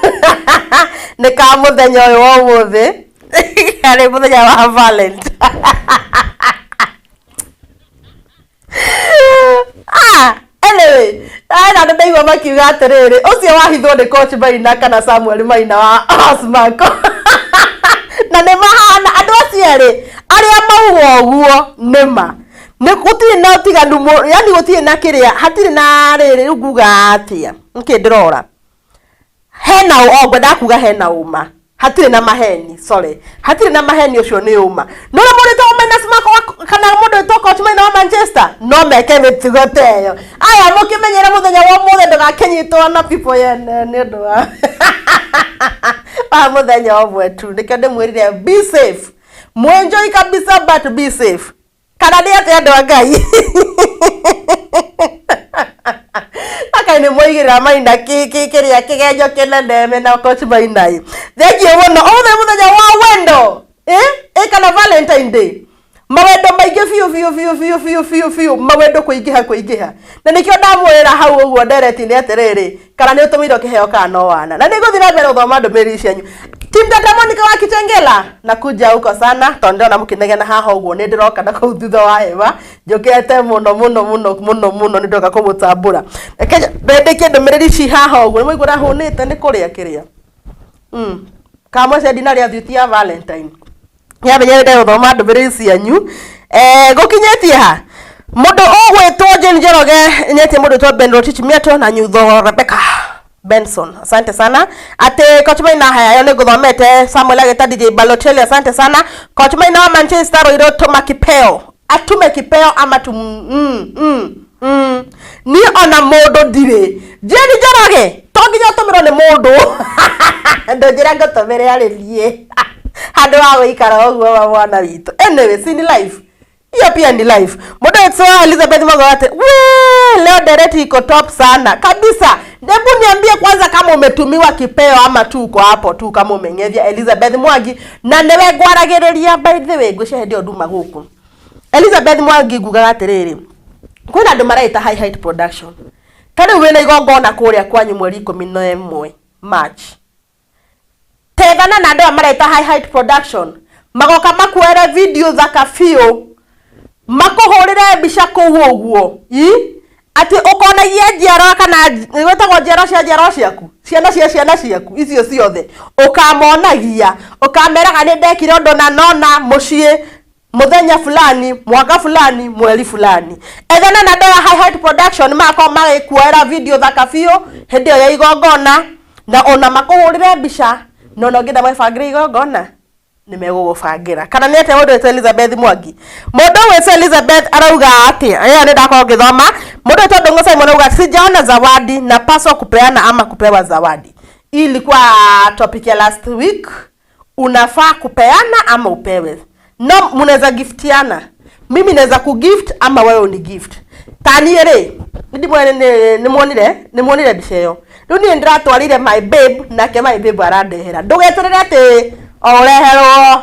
nĩ ka mũthenya ũyũ wa ũmũthĩ harĩ mũthenya wa Valentine. Anyway, na ndaigua makiuga atĩrĩrĩ ũcio wahithwo nĩ Coach Maina kana Samuel Maina wa Asmako na nĩ mahana andũ acio erĩ arĩa mauga ũguo nĩma nĩ gũtirĩ na ũtiganu yani gũtirĩ na kĩrĩa hatirĩ na rĩrĩ nguga atia nkĩndĩrora hena ngwenda kuga hena uma hatirĩ na maheni hatirĩ na maheni ũcio nĩ uma no mũndũ to Maina Asmako kana mũndũ to Coach Maina wa Manchester no meke mĩtugo ta ĩyo aya mũkĩmenyera mũthenya wa mũthenya ndũgakĩnyitwo na people yene nĩ ũndũ wa mũthenya ũmwe tu nĩkĩo ndĩmwĩrire be safe mwenjoy kabisa but be safe kana nĩ atĩ andũ a Ngai akaine moigĩra Maina kĩrĩa kĩgenyo kĩnene na Coach Maina thengio mũno ũmũthĩ mũthenya wa wendo kana Valentine Day mawendo maingĩ biũ mawendo kũingĩha na nĩkĩo ndamwĩra hau ũguo ndereti-inĩ atĩrĩrĩ kana nĩ ũtũmĩirwo Kiheyo kana no Wana na nĩgũthiĩ na mbere gũthoma ndũmĩrĩri cianyu Team Tata Monica wa Kitengela na kuja huko sana tondu na mũkĩnegena haha ũguo nĩ ndĩroka na kũu thutha wa hema njũkĩte mũno nĩ ndoka kũmũtambũra ndĩndĩkie ndũmĩrĩri ci haha ũguo nĩ mũigua hũnĩte nĩ kũrĩa kamwe cendina rĩa thuiti ya Valentine yamenyerete gũthoma ndũmĩrĩri cianyu gũkinyĩtie ha mũndũ ũgwĩtwo Jane Njoroge nyetie mũndũ ũtwo Ben Rotich Mieto na Nyutho Rebecca Benson asante sana ate Coach Maina haya nĩ ngũthomete Samuel ageta DJ Balotelli asante sana Coach Maina wa Manchester roiro tuma Kiheyo atume Kiheyo ama ni ona mũndũ ndirĩ Jane Njoroge nginya utumirwo ni mundu ndonjira ngotomere aririe handu wa guikara uguo wa mwana witu. Anyway, see life hiyo pia ni life. Mundu wetu Elizabeth Magawate, leo direct iko top sana kabisa. Hebu niambie kwanza kama umetumiwa kipeo ama tu uko hapo tu kama umeng'ethia Elizabeth Mwangi na newe gwaragiriria. By the way, ngwicehedi nduma guku Elizabeth Mwangi ngugaga atiriri, kwina andu maraita high height production. Tari wina igongona kuria kwanyu mweri 11 March. Tegana na andu maraita high height production magoka makuere video za kafio makuhurire mbica kuu uguo ati ukonagia njiaro kana wetagwo njiaro ciaku ciana ciaku icio ciothe ukamonagia ukameraga ni ndekire undu na nona mucii muthenya fulani mwaka fulani mweri fulani. Ethana na ndoa high height production mako magikuera video thaka biũ hindi ya igongona na ona makuhurire mbica no no ngida mabangire igongona ni megũgũbangira. Kana nĩ ate mũndũ Elizabeth Mwangi, mũndũ wĩ Elizabeth arauga atia aya ni ndako ngithoma mũndũ tondu Ng'osai arauga sijaona zawadi na paswa kupeana ama kupewa zawadi. Hii ilikuwa topic ya last week. Unafaa kupeana ama upewe. No, munaweza giftiana. Mimi naweza kugift ama wewe uni gift. Taniere ndi muonire biceyo. Riu ni ndiratwarire my babe na ke my babe arandehera. Ndugeterere ati oreherwo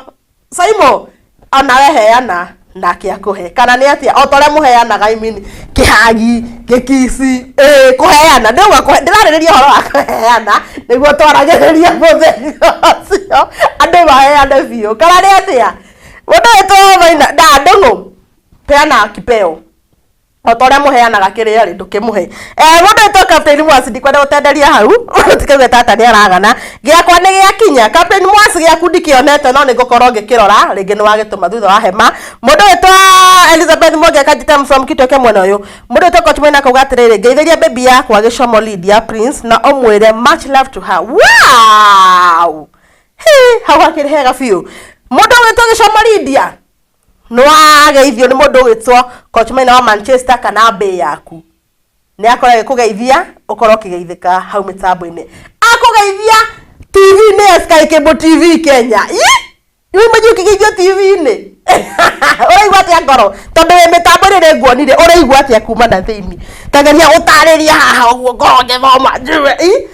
Saimo ona weheana na kia kuhe. Kana ni atia otore muheanaga kihagi kikisi kuheana ndauga kuhe ndiraririria horo wa kuheana niguo twaragiriria muthenya andu maheane biũ. Kana ni atia mundu etomaina ndongo peana kipeo otore muheanaga kiria ri ndukimuhe mundu eto Captain Mwasi ndikwenda gutenderia hau tikauge tata ni aragana giakwa ni giakinya. Captain Mwasi giaku ndikionete no nigukorwo ngikirora ringi ni wagituma thutha wa hema. Mundu eto Elizabeth Mwangi akajitam from Kitoke mwena uyu. Mundu eto Kochmena kauga atiriri ngeithiria baby yakwa Gicomo Lydia Prince na omwire much love to her. Wow, hau akirihega biũ. Mundu wetwo Gicomo Lydia no ageithio ni mundu wetwo Kochmena wa Manchester kana be yaku ni akorage kugeithia ukorwo kigeithika hau mitambo-ini akugeithia TV ni Sky Cable TV Kenya iwe maji ukigeithio TV-ini uraigua atia ngoro tondu we mitambo-ini ni nguonire uraigua atia kuma na thiini tangeria utariria haha uguo ngoro ngithoma njue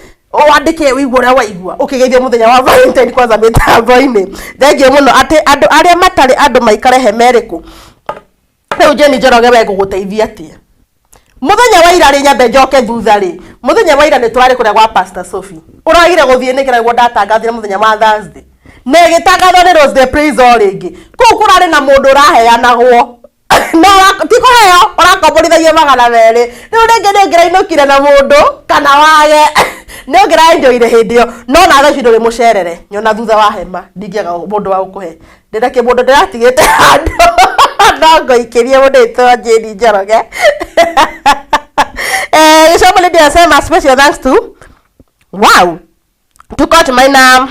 wandike wigua ria waigua ukigeithia muthenya wa Valentine kwanza mitambo-ini. Thengiũ muno ati andu aria matari andu maikare hemeriku riu Jeni Njoroge we guguteithia atia muthenya wa ira ri nyambe njoke thutha ri muthenya wa ira ni twari kuria gwa Pastor Sophie uragire guthie ni kira guo ndatangathire muthenya wa Thursday ne gitangatho ni Rose the Praise all ringi ku kurari na mundu uraheanagwo no tiko heyo urakomborithagia magana meri riu ringi ni ngirainukire na mundu kana wage no ngira enjoyire hindi yo no na thaci nduri mucerere nyona thutha wa hema ndingiaga mundu wa gukuhe ndindake mundu ndiratigite handu no ngoikirie mundu ito Jeni Njoroge. Gicomo Lydia anasema special thanks to Kochmena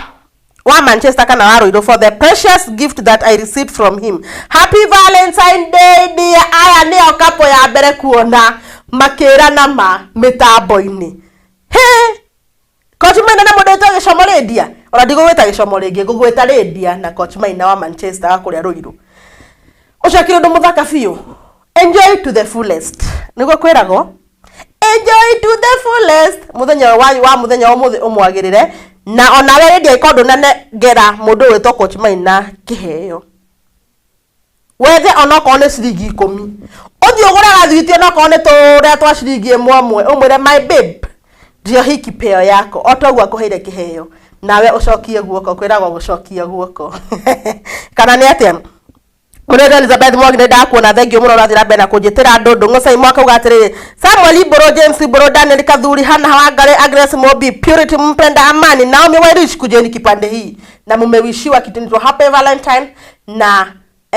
wa Manchester kana wa Ruiru for the precious gift that I received from him. Happy Valentine Day dear. Aya ni okapo ya mbere kuona makira na mitambo-ini. Kochmena na mundu wetwo Gicomo Lydia ora ndigugwita Gicomo ringi ngugwita Lydia na Kochmena wa Manchester wa kuria Ruiru. Ucakire undu muthaka biũ. Enjoy to the fullest. Niguo kwirago enjoy to the fullest. Muthenya wa muthenya umuthi umwagirire na ona we Lydia ikondu nene ngera mundu wetwo Kochmena Kiheyo wethe ona ko ne ciringi 10 uthi uguraga thwiti ona ko ne turia twa ciringi 1 umwire my babe ndio hiki peo yako otogwa akuheire Kiheyo nawe ucokie guoko kwiragwo gucokia guoko. Kana ni atia Murenda Elizabeth Mwangi ndakuona thengiũ muno rathira mbere na kunjitira ndundu Ng'osai mwaka uga atiriri Samuel Iboro James Iboro Daniel Kathuri Hana Wangare Agnes Mobi Purity Mpenda Amani Naomi Wairish kujeni kipande hii na mumewishiwa kitendo happy Valentine na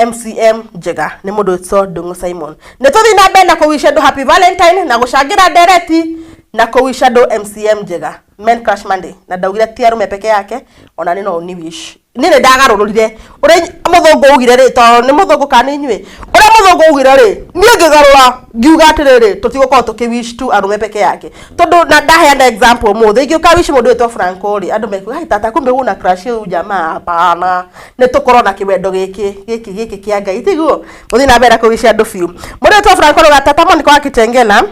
MCM Njega ni mundu wetwo Ndung'u Simon nituthi na mbere na kuwisha ndo happy Valentine na gucangira ndereti na kuwisha ndo MCM Njega Men Crush Monday na ndaugire ti arume peke yake ona ni no ni wish nire ndagarururire uri muthungu ugire ri to ni muthungu kana inywe uri kugira ri nie ngigarura ngiuga atiriri tutigukoo tukiwish tu arume peke yake tondu na ndaheana example muthe ngiuka wish mundu wetwo Franco ri andu meku hai tata kumbe una crush yu jamaa hapana ni tukorwo na kiwendo giki kia Ngai tiguo muthi na mbere kuwish andu fiu mundu wetwo Franco ri tata Monica wa Kitengela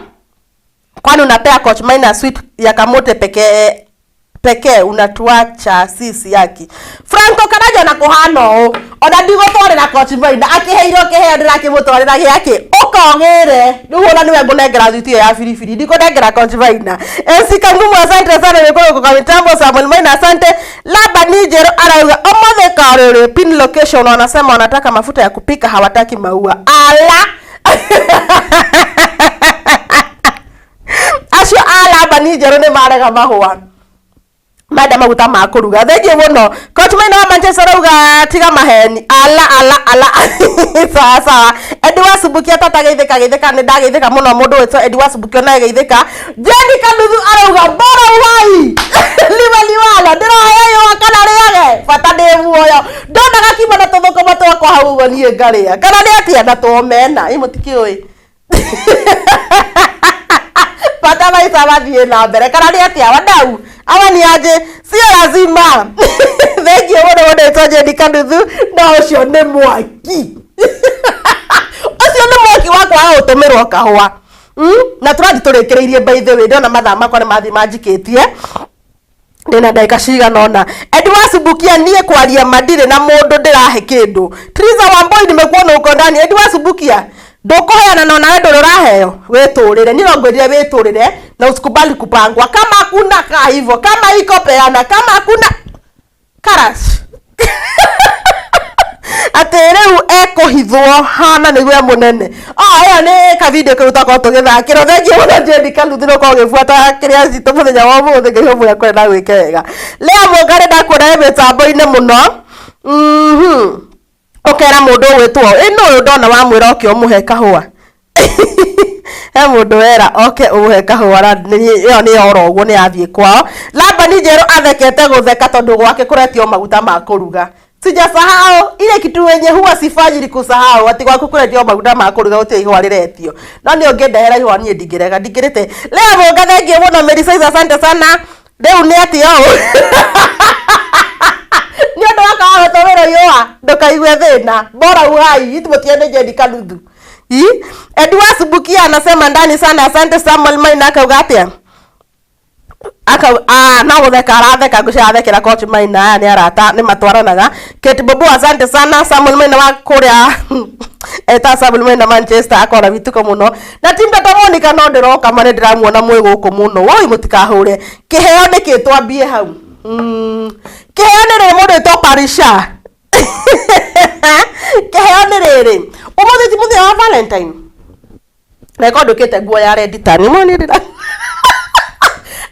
kwani unapea coach Maina sweet ya kamote peke unatuacha sisi yaki Franco kanajo na kuhano ona ndigotwarira coach Maina akiheiro Kiheyo ndirakimutwarira yake ukongere nduhona niwe ngunengera thiti ya firifiri ndikunengera coach Maina esika ngumu asante sana nikoro kwa mitambo Samuel Maina asante laba nijero arauga omothe karere pin location wanasema wanataka mafuta ya kupika hawataki maua ala acio alaba nijero ni marega mahua mada maguta makuruga thenge muno coach Maina wa Manchester uga tiga maheni ala sawa Edi wasubukia tata geitheka ni ndageitheka muno mundu wetso Edi wasubukia na geitheka Jeni Kanuthu arauga bora wai liwala ndiro yayo kana riage fata ndi muoyo ndondaga kima na tuthoko matwa kwa hau nie ngaria kana ni atia na tuomena imutikioi fata maisa bathie na mbere kana ni atia wadau awa ni aje sio lazima thenge wone toje Kanuthu na ucio ni mwaki ucio ni mwaki wakwa utumirwo kahwa na turathi turekereirie by the way ndona mathaa makwa ni mathi manjikitie ndina ndaika cigana ona Edi wasubukia nie kwaria madire na mundu ndirahe kindu Triza Wamboi nimekuona uko ndani Edi wasubukia ndukuheana na nawe nduraheo weturire ni ngwirire weturire na usikubali kupangwa kama hakuna ka hivyo kama iko peana kama hakuna karas atereu ekohithwo hana nigwe munene aya ni ka video kiruta ko tugithakira thengie muno Jeni Kanuthu no ko gifuata kiria citu muthenya wa muthe ngiyo mwe kwenda gwike wega leo mugare ndakuona mitambo-ini muno okera mundu wetwo ino ndona wa mwira okio muhe kahua he mundu wera oke umuhe kahua yo ni oro uguo ni athie kwao laba ni jero athekete gutheka tondu gwake kuretio maguta ma kuruga sijasahau ile kitu wenye huwa sifanyi kusahau ati gwaku kuretio maguta ma kuruga uti ihwa riretio no ni ongedehera ihwa ni ndigirega ndigirite leo mugathengie muno Merisize asante sana leo ni ati yo ni ndo wakawa tawero yoa ndokaiwe thina bora uhai itumutie Jeni Kanuthu Edi wasubukia anasema ndani sana asante Samuel Maina akauga atia na gutheka aratheka gucathekera coach Maina ni arata ni matwaranaga Kate Bobo asante sana Samuel Maina wa kuria eta Samuel Maina Manchester akora vituko muno na team Tata Monica no ndiroka mane ndiramuona mwe guku muno woi mutikahure Kiheyo nikitwambie hau Kiheyo ni mundu to Parisha Kiheyo ni riri umuthi ti muthia wa Valentine na ikondukite nguo ya red tani mwani ndira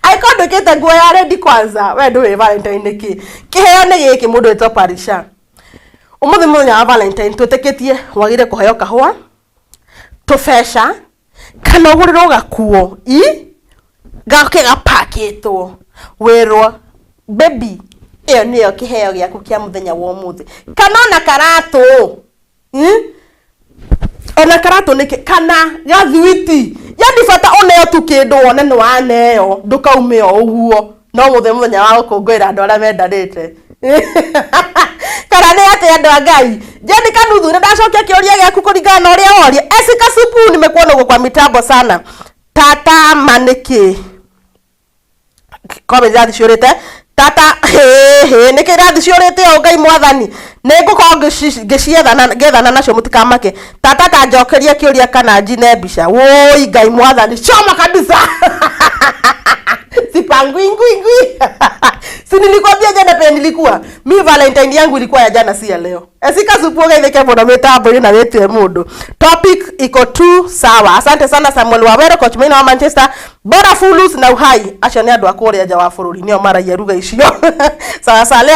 aikondukite nguo ya red kwanza we ndu Valentine niki Kiheyo ni giki mundu to Parisha umuthi muthia wa Valentine twitikitie wagire kuheo kahua tufesha kana ugurirwo gakuo gake gapakitwo wirwo baby iyo niyo Kiheyo giaku kia muthenya wa umuthi kana na karatu ona karatu niki kana gathwiti yani fata oneyo tu kindu one no aneyo ndukaume o uguo no muthenya wa gukungwira andu aria mendanite kana ni ati andu a Ngai Jeni Kanuthu ni ndacokia kiuria giaku kuringana na uria woria esika supu nimekuona uko kwa mitambo sana tata maniki comment ya ciurite tata niki rathi ciurite o Ngai mwathani ningukorwo ngiciethana nacio mutikamake tata ta njokeria kiuria kana njine mbica woi Ngai mwathani choma kabisa sipangwingwingwi si nilikwambia jana pia nilikuwa mi Valentine yangu ilikuwa ya jana si ya leo esika supuoga itheke muno mitambo na wetwe mundu topic iko tu sawa asante sana Samuel Wawero coach Maina wa Manchester bora fulus na uhai acha ni andu akuria nja wa bururi nio maragia ruga icio sawa sale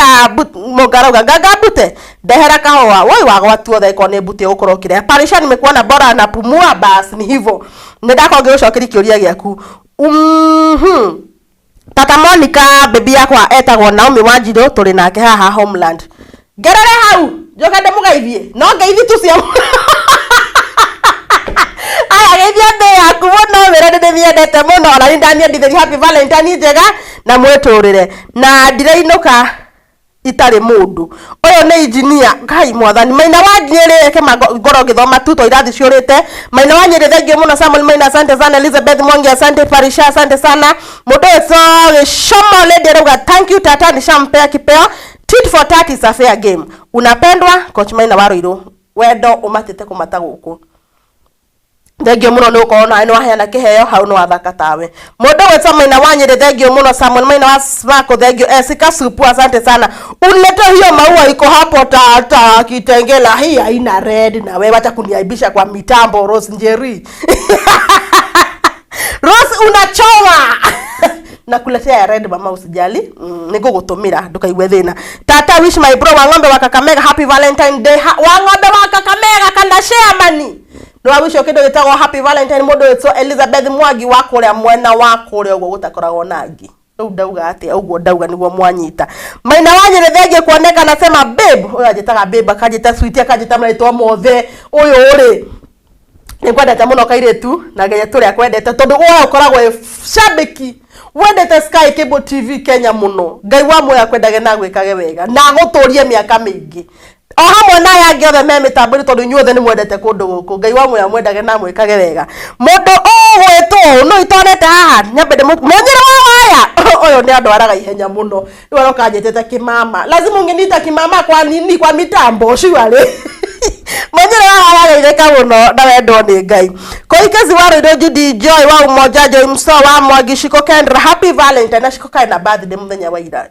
mugarauga gagabute ndehera kahua woi wagwatuo theko ni bute ukorwo kire Parisha nimekuona bora na pumua bas ni hivyo ndakonge ucokeri kiuria giaku Tata Monica baby yakwa etagwo Naomi Wanjiru turi nake haha Homeland gerere hau joka ndemugeithie no ngeithi tu cia mwera ndithiendete muno na ndani ndithiri happy valentine njega na mweturire na ndirainuka itari mundu uyu ni engineer ngai mwathani maina wa nyeri ke ngoro githoma tuto irathi ciurite maina wa nyeri thank you muno Samuel Maina asante sana Elizabeth Mwangi asante Parisha asante sana mudo so shomo lady ruga thank you Tata nishampea kipeo tit for tat is a fair game unapendwa coach Maina Waruiru wendo umatite kumata guku thengio muno nuko ona ino aheana kiheyo hau no athaka tawe mundu wetsa Maina wanyire thengio muno Samuel Maina wa smako thengio Esika supu asante sana ulete hiyo maua iko hapo Tata kitengela hii haina red na wewe acha kuniaibisha kwa mitambo Rose Njeri Rose unachoma nakuletea red mama usijali niko gutumira ndukaiwe thina Tata wish my bro wa ng'ombe wa Kakamega happy valentine day wa ng'ombe wa Kakamega kana share mani no awisho kido gitagwo happy valentine mundu wetso Elizabeth Mwangi wa kuria mwena wa kuria ugo gutakoragwo nangi riu ndauga ati uguo ndauga niguo mwanyita Maina wanyire thenge kuoneka nasema babe uyu ajitaga babe akajita sweet akajita mraitwa mothe uyu uri ni kwendete muno kairetu na ngeya turia kwendete tondu uyu ukoragwo shabiki wendete Sky Cable TV Kenya muno ngai wa moya kwendage na gwikage wega na guturie miaka mingi o hamwe na yangi othe me mitamburi tondu inyuothe ni mwendete kundu guku ngai wa moya mwendage na mwikage wega mundu ugwitwo no itonete haha nyambende monyere wa waya uyu ni andwaraga ihenya muno ni waroka njetete kimama lazima ungenita kimama kwa nini kwa mitambo shiwale monyere wa waya ireka muno na wendo ni ngai koikezi Waruiru Judy Joy wa umoja Joy Mso wa Mwangi Shiko Kendra happy valentine na Shiko kai na birthday muthenya wa ira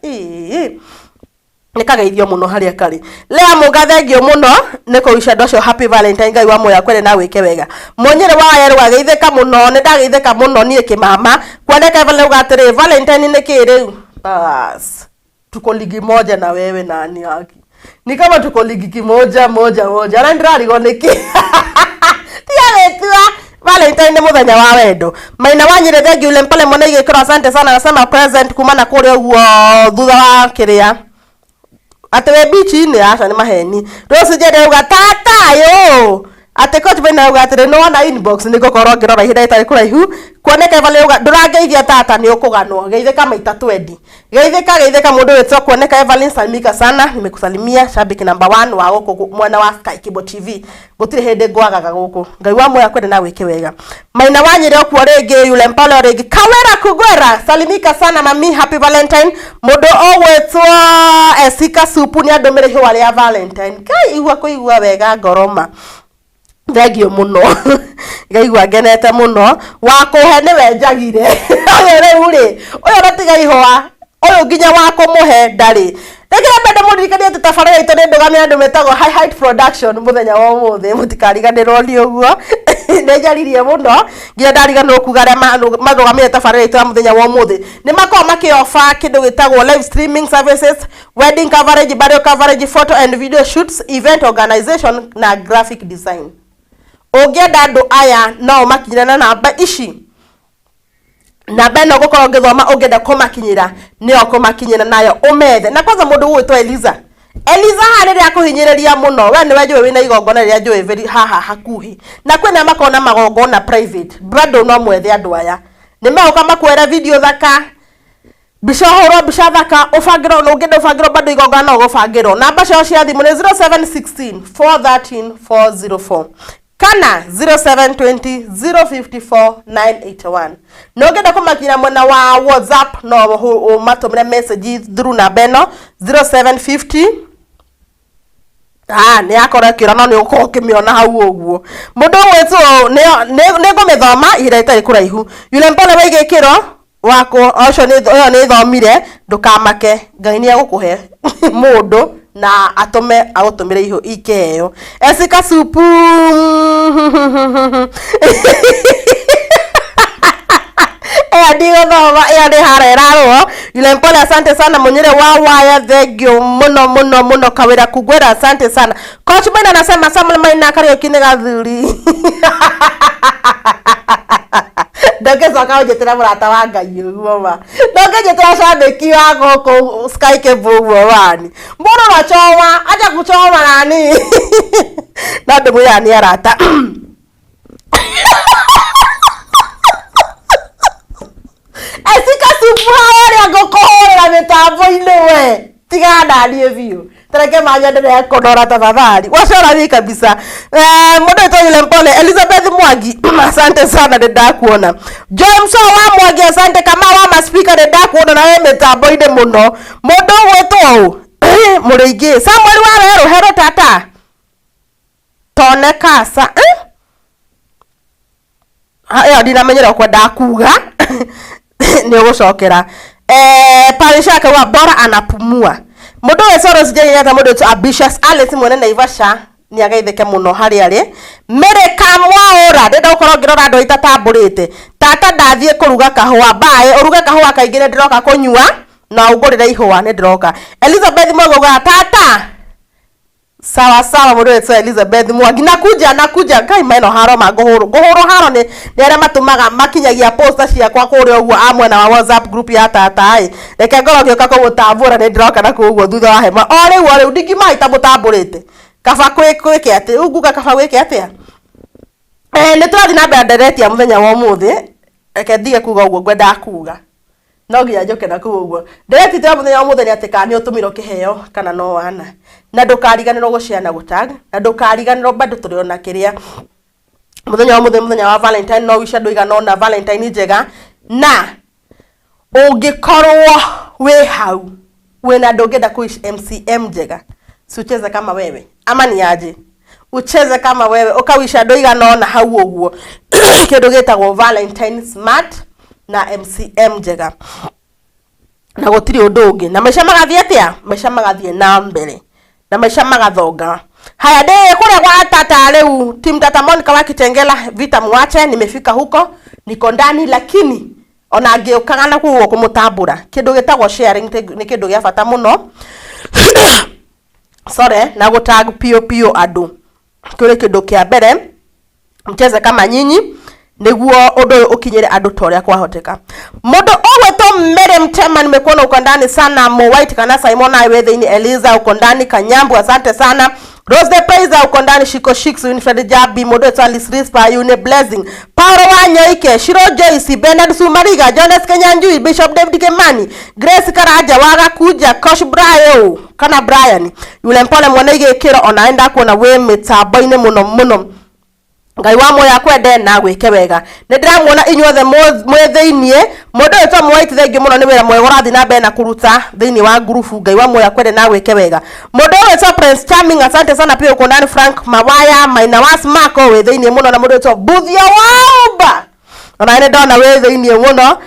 nikageithio muno haria kari lea mugathengio muno niko isha docio happy valentine ngai wa moya kwere na wike wega monyere wa yeru ageitheka muno ni ndageitheka muno nie kimama kwendeka vale ugatire valentine ni kiri bas tuko ligi moja na wewe na ani yaki ni kama tuko ligi kimoja moja na ndirarigo niki tiawetua valentine ni muthenya wa wendo Maina wanyire thengi ule mpale mwana igikira asante sana nasema present kumana kuri uguo thutha wa kiria atewe bichi ni acha ni maheni Rose jere uga Tata yo ate coach bena uga ate no na inbox niko korongero ra hida itari kuraihu kuoneka vale uga ndurangeithia Tata ni ukuganwo geitheka maita 20 geitheka mundu wetso kuoneka Evelyn Salimika sana nimekusalimia shabiki number 1 wa guku mwana wa Sky Cable TV gutire hende gwagaga guku ngai wa moya kwende na wike wega Maina wanyire okuo rege yule mpalo rege kawera kugwera salimika sana mami happy valentine mundu ogwetwo Esika supu ni andomere hi wale ya valentine kai igwa kuigwa wega ngoroma thengio muno ngaigwa ngenete muno wa kuhe ni wenjagire uyu ri uyu ratiga ihwa uyu nginya wa kumuhe ndari Rekera bende mudirikania tutafarira itone ndogamia andu metagwo high height production muthenya wa umuthi mutikariganirwo ni uguo nejaririe muno nginya ndariganirwo kuga aria mathogamire tafarira itone muthenya wa umuthi ni makorwo makiofa kindu gitagwo live streaming services wedding coverage burial coverage photo and video shoots event organization na graphic design ungenda andu aya no makinyira na namba ici na beno gukorwo ngithoma ungenda kumakinyira nio kumakinyira nayo umethe na kwanza mundu gwitwa Eliza hari ria kuhinyiriria muno we ni wenjwe wina igongona ria njwe very haha hakuhi na kwena makona magongona private bado no mwethe andu aya ni meoka makwera video thaka bishahoro bishadhaka ufagiro no ungenda ufagiro bado igongona no gufagiro namba cio cia thimu ni 0716 413 404 Kana 0720 054 981 no ngenda kumakira mwena wa WhatsApp no matomre message through na beno 0750 ni akora kira no ni uko kimiona hau uguo mundu wetu ne ngomethoma ira itari kuraihu yule mpole wege kiro wako ocio ni thomire ndukamake ngai ni agukuhe mundu na atume agutumire iho ikeyo Esika supu ndigo thoma ndi harerarwo yule mpole asante sana munyire wa waya thengio muno kawira kugwera asante sana coach Maina anasema Samuel Maina karaoke ni gathuri ndoke soka ujetera murata wa ngai uguo ndoke jetera shabiki wako ko Sky Cable wani mbona wachoma acha kuchoma nani na ndugu yani arata Fuhari agokohora mitambo-ini we. Tiga ndanie biu. Tareke manyendere ya kodora tafadhali. Washora hii kabisa. Mudo ito yule mpole. Elizabeth Mwangi. Asante sana dada kuona. James wa Mwangi asante kama wa maspika dada kuona na wewe mitambo-ini muno. Mudo wetu. Murigi. Samuel wa hero tata. Tone kasa. Haya ndinamenyera kwa dakuga. Ni gucokera. Parisha kwa bora anapumua. Mudo wesoro sijeni hata mudo tu ambitious Alice mwene Naivasha ni agaitheke muno hari ari mere kamwaora ndenda ukoro ngirora andu itatamburite tata ndathie kuruga kahua bae uruga kahua kaingire ndiroka kunyua na ugurira ihua ni ndiroka Elizabeth Mwagoga tata sawa sawa mudo wetu Elizabeth Mwangi nakuja kai maino haro magohoro haro ni nere matumaga makinyagia poster ciakwa kuri oguo amwe na WhatsApp group ya tata ai reke ngoro gioka ko gutambura ni ndiroka na kuguo thutha wa hema ori ndingi maita mutamburite kaba kwike ati uguga kaba gwike atia ni twathi na bendereti ya muthenya wa muthi reke ndige kuga uguo ngwenda kuga no nginya njoke na kuguo ndireti twa muthenya wa muthenya ati kana ni utumiro Kiheyo kana no Wana na ndukariganirwo guciana gutag na ndukariganirwo bado turiona kiria muthenya wa muthenya wa Valentine no wisha nduigana na Valentine njega na ungikorwo we hau wena ndungenda kuish MCM njega sucheze kama wewe ama ni aje ucheze kama wewe ukawisha nduigana na hau uguo kindu gitagwo Valentine smart na MCM njega na gutiri undu ungi na maisha magathie na mbere na maisha magathonga haya de kule kwa tata leo team Tata Monica wa Kitengela vita mwache nimefika huko niko ndani lakini ona ngiukagana kuo kumutambura kindu gitagwo sharing ni kindu gya bata muno sorry na gutag pio andu kule kindu kia mbere mcheze kama nyinyi niguo undu ukinyire andu toria kwahoteka mundu ogweto mere mtema nimekuona uko ndani sana Mo White kana Simon na Wethini Eliza uko ndani Kanyambu asante sana Rose the Praise uko ndani Shiko Shix Winfred Jabi Modo Alice Rispa Yune Blessing Paulo Wanyoike Shiro Joyce Bernard Sumariga Jonas Kenyanjui Bishop David Kemani Grace Karaja waga kuja Kosh Brayo kana Brian yule mpole mwanege kiro onaenda kuona we mitambo-ini muno ngai wa moya kwende na gwike wega ni ndiramuona inyuothe mwetheinie mundu etwa White thengi muno ni wira mwega rathi na mbere na kuruta thiini wa grupu ngai wa moya kwende na gwike wega mundu etwa Prince Charming asante sana pia uko ndani Frank Mawaya Maina was Marco wetheinie muno na mundu etwa Buthia Wamba ona ene ndona wetheinie muno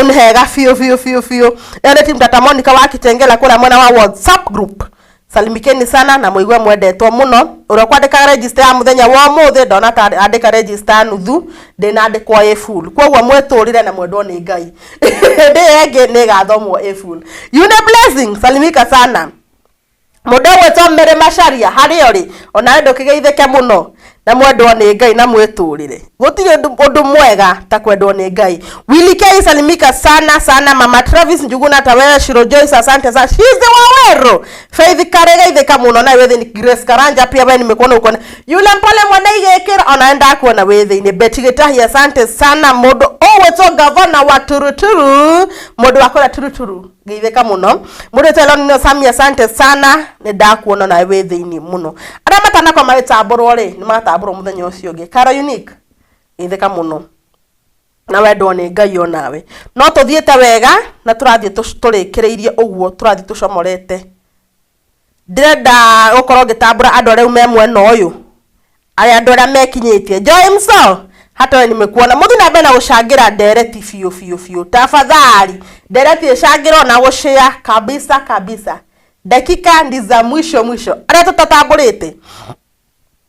ni hega fio ene team Tata Monica wa Kitengela kula mwana wa WhatsApp group salimikeni sana na muigwe mwendetwo muno uri kwandika register ya muthenya wa muthi ndona ta andika register nuthu ndina andikwo e full kwoguo mweturire na mwendwo ni ngai ndege ni gathomwo e full yune blessing salimika sana mundu wetwo mere masharia hari ori ona ndo kigeitheke muno na mwendwo ni ngai na mweturire gutire undu mwega ta kwendwo ni ngai Willy K salimika sana Mama Travis Njuguna ta wewe Shiro Joyce asante sana she's the wawero Faith Karegeitheka muno na wewe ni Grace Karanja pia wewe nimekuona uko yule mpole mwana igekera onaenda kuona wewe ni Betty Getahi asante sana mundu owetwo governor wa Turuturu mundu wakora Turuturu geitheka muno mundu teloni no Sami asante sana ni ndakuona na wewe ni muno ara matana kwa mawetaburo ri ni mataburo muthenya ucio ngi Kara Unique geitheka muno na wendo ni ngai onawe no tuthiete wega na turathie turikireirie uguo turathie tucomorete ndirenda gukorwo ngitambura andu aria me mwena uyu aya andu aria mekinyitie Joy Mso hata nimekuona muthi na mbere na gucangira ndereti fio tafadhali ndereti icangirwo na gushare kabisa dakika ndi za mwisho aria tutatamburite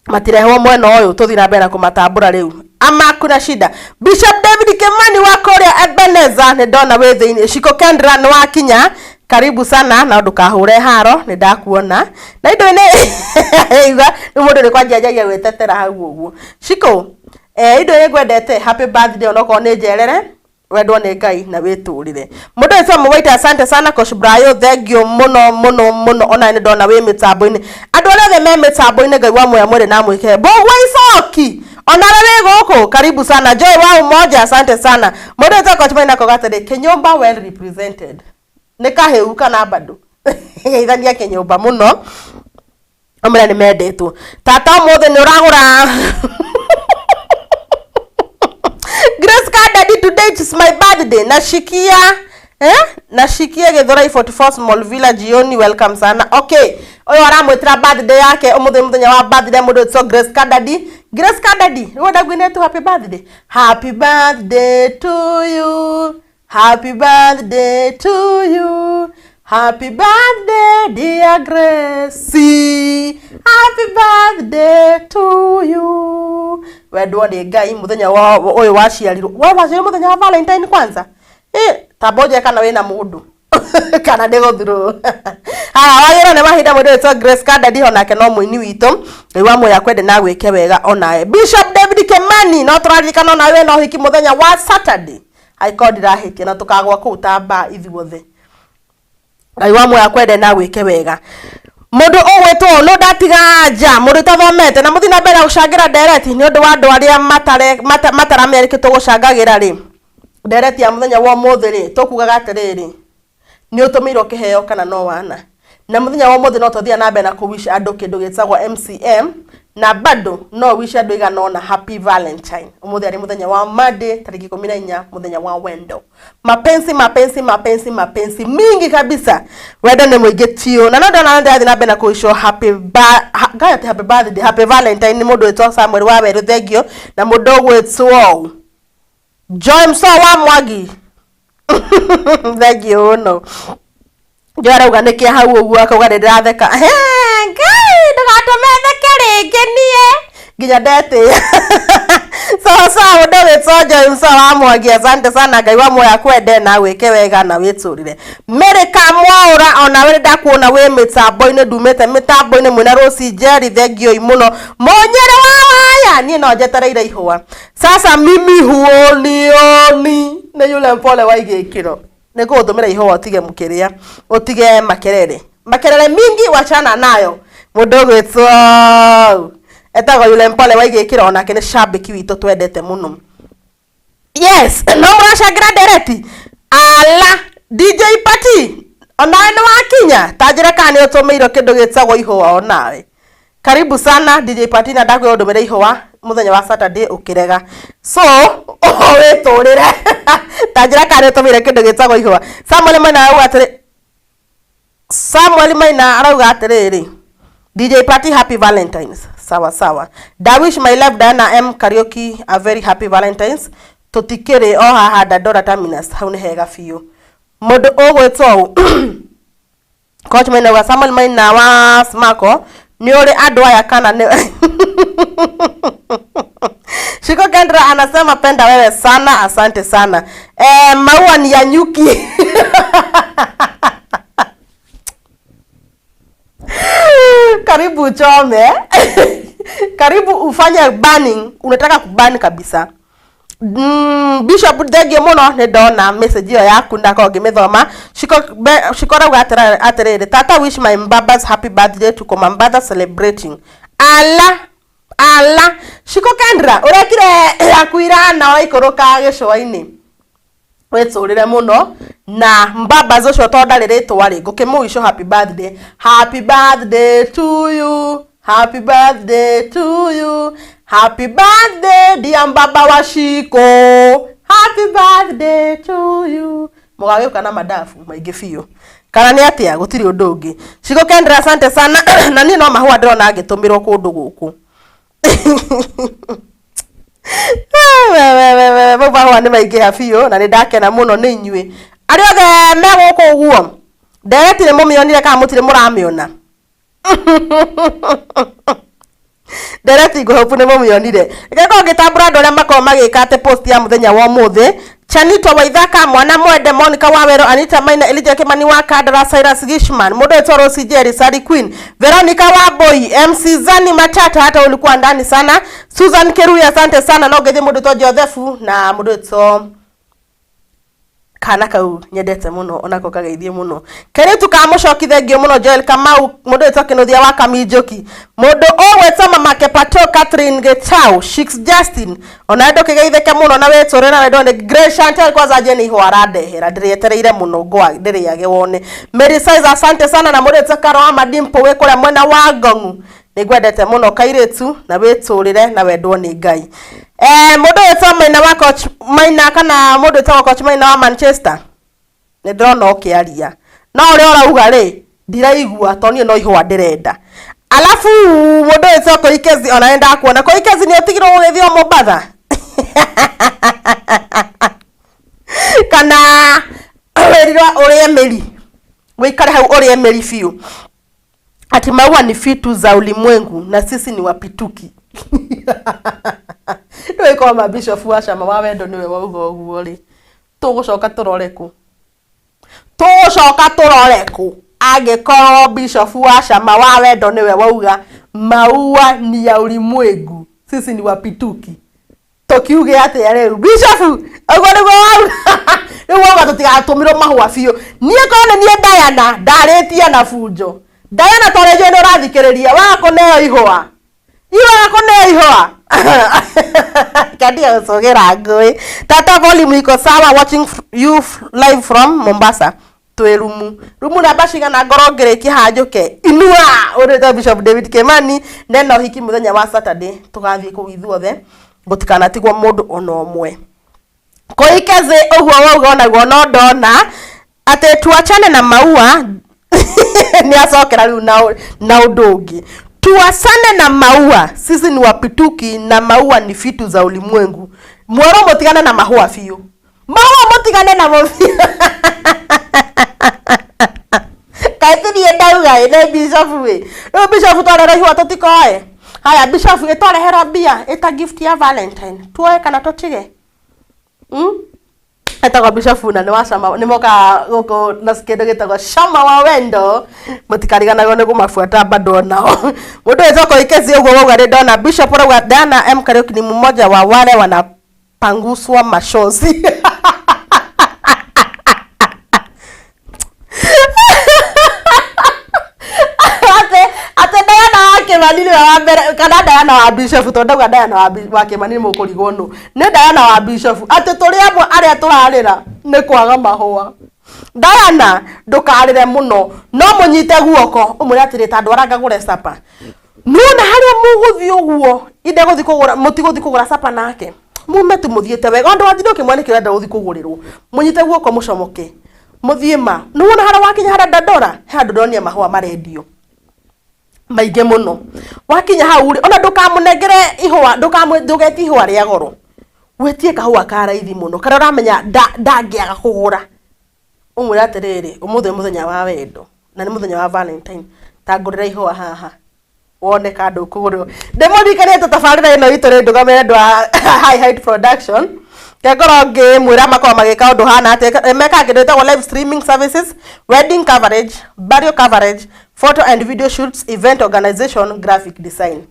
matirehwo mwena uyu tuthi na mbere na kumatambura riu ama kuna shida Bishop David Kemani wa Korea Ebenezer ni ndona wetheini Shiko Kendra ni wa Kinya karibu sana na ndukahure haro ni ndakuona na indo ni iga ni mundu ni kwanjajagia wetetera hau uguo Shiko indo ngwendete happy birthday onoko ni njerere wendwo ni ngai na witurire mundu ese White asante sana Kosh Brayo thengio muno ona ni ndona we mitambo-ini andu aria me mitambo-ini ngai wa moya mwere na mwike bogwa icoki Ona wewe goko karibu sana Joy wao moja asante sana. Mode ta kwa na kogatade Kenyomba well represented. Nikahehu kana bado. Ithania Kenyomba muno. Amra ni medetwo. Tata mothe ni uragura. Grace Kadadi, today it's my birthday. Nashikia Githurai 44 Small Villa jioni, welcome sana. Okay. Oyo aramwitira birthday yake muthenya wa birthday mudo so Grace Kadadi. Grace Kadadi, woda gwine tu happy birthday. Happy birthday to you. Happy birthday to you. Happy birthday dear Gracie. Happy birthday to you. Wedwa ni Ngai muthenya wa oyo waciarirwo. Wa waciarirwo muthenya wa Valentine kwanza. Taboje kana wina mundu. Kana ndego thuro. Wagero ne mahinda mundu so Grace Kadadi onake no muini wito. Iwa moya kwende na gwike wega onae. Bishop David Kemani no turaririkana na we no hiki muthenya wa Saturday. Aiko ndirahitie na tukagwa kutamba ithuothe. Iwa moya kwende na gwike wega. Mundu ogwetwo no ndatiga nja mundu tathomete na muthina mbere gucangira direct ni undu wa andu aria mataramerikitwo gucangagira ri direct ya muthenya wa mothe ri tukugaga atiriri Niutumeirwo Kiheyo kana no Wana na muthenya wa mothe no tuthia na mbere na kuwisha andu kindu gitsagwo MCM na bado no wisha andu igana ona happy Valentine umuthe ari muthenya wa Monday tariki 14 muthenya wa wendo mapenzi mingi kabisa wendo ni mwingi tio na ndo na ndathi na mbere na kuwisha happy birthday happy Valentine ni mundu wetwa Samuel wa Weru thengio na mundu gwetwo Joy Mso wa Mwagi. Thengio no. Joy arauga niki hau uguo akauga ndiratheka. Ngai ndagatometheke ringi nie. Nginya ndete. So ndowe Joy Mso wa Mwagi asante sana Ngai wa moya kwende na wike wega na witurire. Merika mwaura ona we ndakuona we mitambo-ini ndumete mitambo-ini mwina Rosi Jerry thengio imuno. Monyere wa nie no njetereire ihua. Sasa mimi huoni na yule mpole wa igikiro. Niko utumira ihua utige mukiria, utige makerere. Makerere mingi wachana nayo. Mudogo etso. Etago yule mpole wa igikiro onake ni shabiki wito twendete muno. Yes, no murashagira direct. Ala DJ Party. Onawe ni wakinya. Tajira kani utumeirwo kindu gitsagwo ihua onawe. Karibu sana DJ Party na ndagwe udumire ihua muthenya wa Saturday ukirega. So weturire. Tajira kani utumire kindu gitsagwo ihua. Samuel Maina arauga atiriri. DJ Party happy Valentines. Sawa. Da wish my love Diana M Karaoke a very happy Valentines. Tutikire o haha Dadora Terminus haune hega fiu. Mundu ogwetwo Coach Maina wa Samuel Maina wa Smako ni ule andu aya kana ni Shiko Kendra anasema penda wewe sana asante sana. Maua ni ya nyuki. Karibu chome. Karibu ufanye burning, unataka kubani kabisa. Bishop Dege muno ne dona message yo yaku ndako ngimithoma shikora ugatera aterere Tata wish my mbabas happy birthday to come mbaba celebrating ala Shiko Kendra urekire yakuira na waikoroka gicwa-ini wetsurire muno na mbaba zocio tondariritwo ari ngukimuisho happy birthday to you. Happy birthday to you. Happy birthday dear mbaba wa Shiko. Happy birthday to you. Mugageuka na madafu maingi fiu. Kana ni atia gutiri undu ungi. Shiko Kendra asante sana na ni no mahua ndirona agitumirwo kundu guku. Mahua ni maingi hafiu na ni ndakena muno ni inyui. Ari othe meguku uguo. Nderetire mumionire kana mutire muramiona. Dereti go hope ne mumionire. Geko gitambura andu aria makoro magikate post ya muthenya wa muthe. Chanito wa ithaka mwana mwende Monica Wawero Anita Maina Elijah Kimani wa Kadara Cyrus Gishman Mudo Etoro Sijeri Sari Queen Veronica Waboi MC Zani Matata hata ulikuwa ndani sana Susan Keruya asante sana no gethe Mudo to Josefu na Mudo to kana kau nyendete muno onako kageithie muno kene tukamucokithengio muno Joel Kamau mundu etokinuthia wa Kaminjoki mundu ogweta mama Kepato Catherine Getau Shix Justin ona ndo kigeitheke muno na weture na wendo ni Grace Chantel kwanza Jenny Hwara ndehera ndiretereire muno ngwa ndiriage wone Mary Size asante sana na mundu etakaro wa Madimpo we kuria mwena wa Ngongu nigwendete muno kairetu na weturire na wendwo ni Ngai mundu etwa maina wa coach maina kana mundu etwa coach maina wa Manchester ni ndrona okiaria no uri urauga ri ndiraigua toni no ihwa ndirenda alafu mundu etwa Koikezi onaenda kuona Koikezi ni otigirwo gugithio Mombasa kana werirwa uri Emily wikare hau uri Emily fiu ati maua ni vitu za ulimwengu na sisi ni wapituki ndio iko mabishop wa shama wa wendo niwe waugo uguo ri tugucoka turoreku agikorwo bishop wa shama wa wendo niwe wauga maua ni ya ulimwengu sisi ni wapituki tokiuge ate ya rero bishop ugo niwe wauga niwe wauga tutigatumiro mahua biu nie kone nie Diana ndaretia na funjo Diana toreje ndo rathikiriria wako neo ihwa kadia usogera ngui Tata volume iko sawa watching you live from Mombasa twerumu rumu na bashiga na ngorongere kihanjuke inua ureta Bishop David Kimani neno hiki muthenya wa Saturday tugathie kuwithuothe gutikana tigwo mundu ona omwe Koikeze uguo wauga onaguo no ndona ate tuachane na maua ni asokera riu na udungi tuasane na maua sisi ni wapituki na maua ni vitu za ulimwengu mworo mutigane na mahua fiu maua mutigane na mofio kaitini endauga ene bishop we no bishop torera hiwa tutikoe haya bishop etorehera bia eta gift ya Valentine tuoe kana totige Etagwo Bishop na ni washama ni moka goko nasikende gitagwo shama wa wendo mutikariganago ni gumafuata bado nao mundu etwa Koikezi uguo wauga ri ndona Bishop rauga Dana M Kariuki ni mmoja wa wale wanapanguswa mashozi ate Diana wake manini wa mbere kana Diana wa Bishop to ndauga Diana wake manini mukurigwo no ni Diana wa Bishop ate turi amwe aria turarira ni kwaga mahua Diana ndukarire muno no munyite guoko umuri atiri tandu aranga gure sapa nuna haria muguthi uguo inde guthi kugura mutiguthi kugura sapa nake mume tu muthiete wega ndu wathindo kimwani kirenda guthi kugurirwo munyite guoko mucomoke muthie ma nuna haria wakinya haria ndandora handu ndonia mahua marendio maige muno wakinya hau ona ndukamunengere ihwa ndugeti ihwa ria goro wetie kahua karaithi muno kana uramenya ndangiaga kugura umwira atiriri muthenya wa wendo na ni muthenya wa Valentine tangurira ihwa haha wone kandu kugurwo ndemurikanie tutabarira ino itu ri ndugamire ndwa high height production Kegoroge mwira makwa magika undu hana ate meka kidetagwo live streaming services, wedding coverage, burial coverage, photo and video shoots, event organization, graphic design.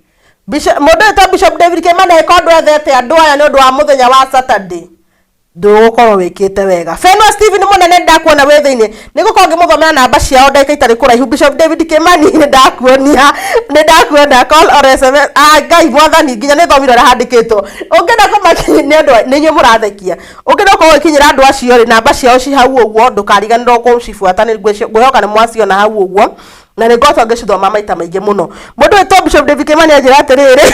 Bishop David Kimani ekodwo ethete andu aya ni undu wa muthenya wa Saturday. Ndugukorwo wikite wega. Feno Steven munene ndakuona we thiini nigukorwo ngimuthomera namba ciao ndaika itari kuraihu. Bishop David Kimani ni ndakuona call or SMS. Ngai mwathani nginya ni thomire ra handikitwo. Ungenda kumakinyia ni andu ni nyu murathekia. Ungenda ko wikinyira andu acio ri namba ciao ci hau uguo ndukariganirwo kucibuata ni ngwihoka ni mwaciona hau uguo na ni ngotwa ngicithoma maita maingi muno. Mundu wetwo Bishop David Kimani ajira atiriri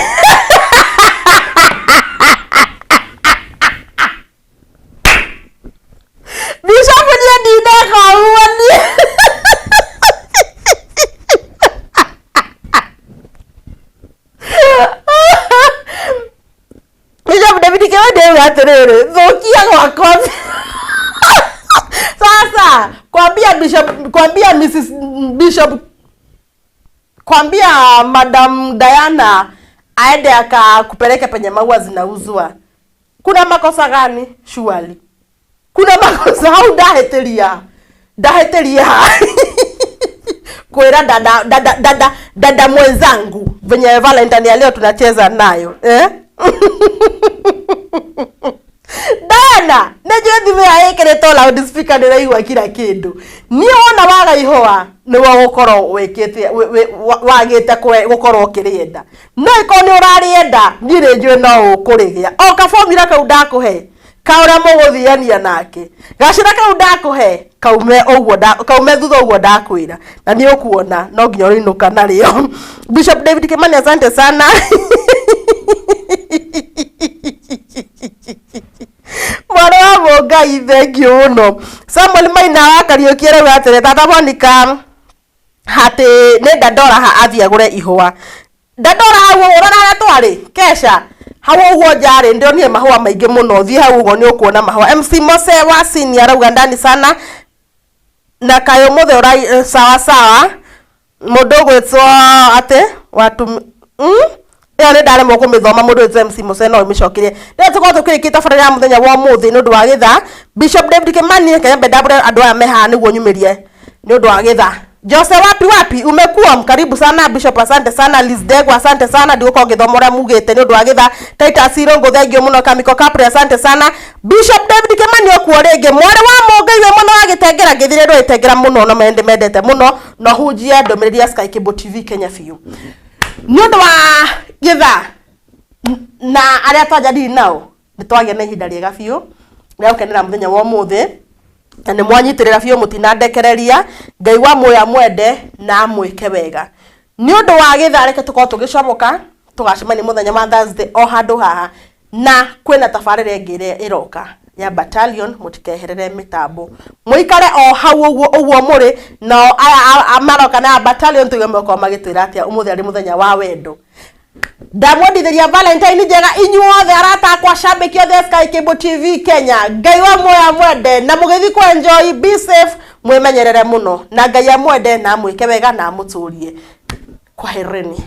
Bishop ni ndine kawani Bishop David Kimani atiriri zokia gwakwa sasa kwambia Mrs Bishop kwambia Madam Diana aende akakupeleke penye maua zinauzwa. Kuna makosa gani? Surely kuna makosa au daheteria kwera dada mwenzangu venye Valentine ya leo tunacheza nayo Diana Nejo thime ayekeretwo loud speaker ndiraigua kila kindu. Ni wona waga ihoa ni wo gukoro wekete wagite gukoro kirienda. No ikoni urarienda ngire njwe no ukurigia. O ka formula ka ndakuhe. Kaura muguthiania nake. Gacira ka ndakuhe. Kaume thutha uguo ndakwira. Na ni ukuona no nginya rinuka nario. Bishop David Kimani asante sana. Mwana wa Mungai thank you muno. Samuel Maina wakariukie rau atere Tata Monica hati ne ndandora ha athia agure ihwa. Ndandora hau urara twari kesha hau uguo njari ndionire mahua maingi muno thie hau uguo ni ukuona mahua. MC Mose wa senior rauga ndani sana na kayo muthe urai sawa sawa mundu gwitwo ate watu ni ndaremwo kumithoma mundu witwo MC Mose no imicokirie ndio tuko tukirikita fara ya muthenya wa muthi ni undu wa githa. Bishop David Kimani kayambe ndabure andu aya meha niguo nyumirie ni undu wa githa. Jose wapi umekuwa karibu sana Bishop asante sana. Lizdego asante sana ndiguko ngithomora mugite ni undu wa githa. Titus Irongo thengio muno Kamiko Capri asante sana. Bishop David Kimani okuo ringi mware wa Mungai we muno agitengera ngithire ndo itengera muno no mendete muno no hunjia ndomereria Sky Cable TV Kenya fiu ni undu wa githa na aria twajadili nao nitwagia na ihinda riega fiu rĩa gukenera muthenya wa umuthi na ni mwanyitirira fiu mutinandekereria Ngai wa moya mwende na mwike wega ni undu wa githa reke tukorwo tugicomoka tugacemania muthenya wa Thursday o handu haha na kwina tabarire ngire iroka ya battalion mutikeherere mitambo muikare o hau uguo muri no aya amaroka na battalion tugemeko magitwira atia umuthi ari muthenya wa wendo. Ndamwendithiria Valentine njega inyuothe arata akwa shabiki othe Sky Cable TV Kenya. Ngai wa moya mwende na mugithi ku enjoy be safe mwimenyerere muno na Ngai amwende na mwike wega na muturie. Kwaherini.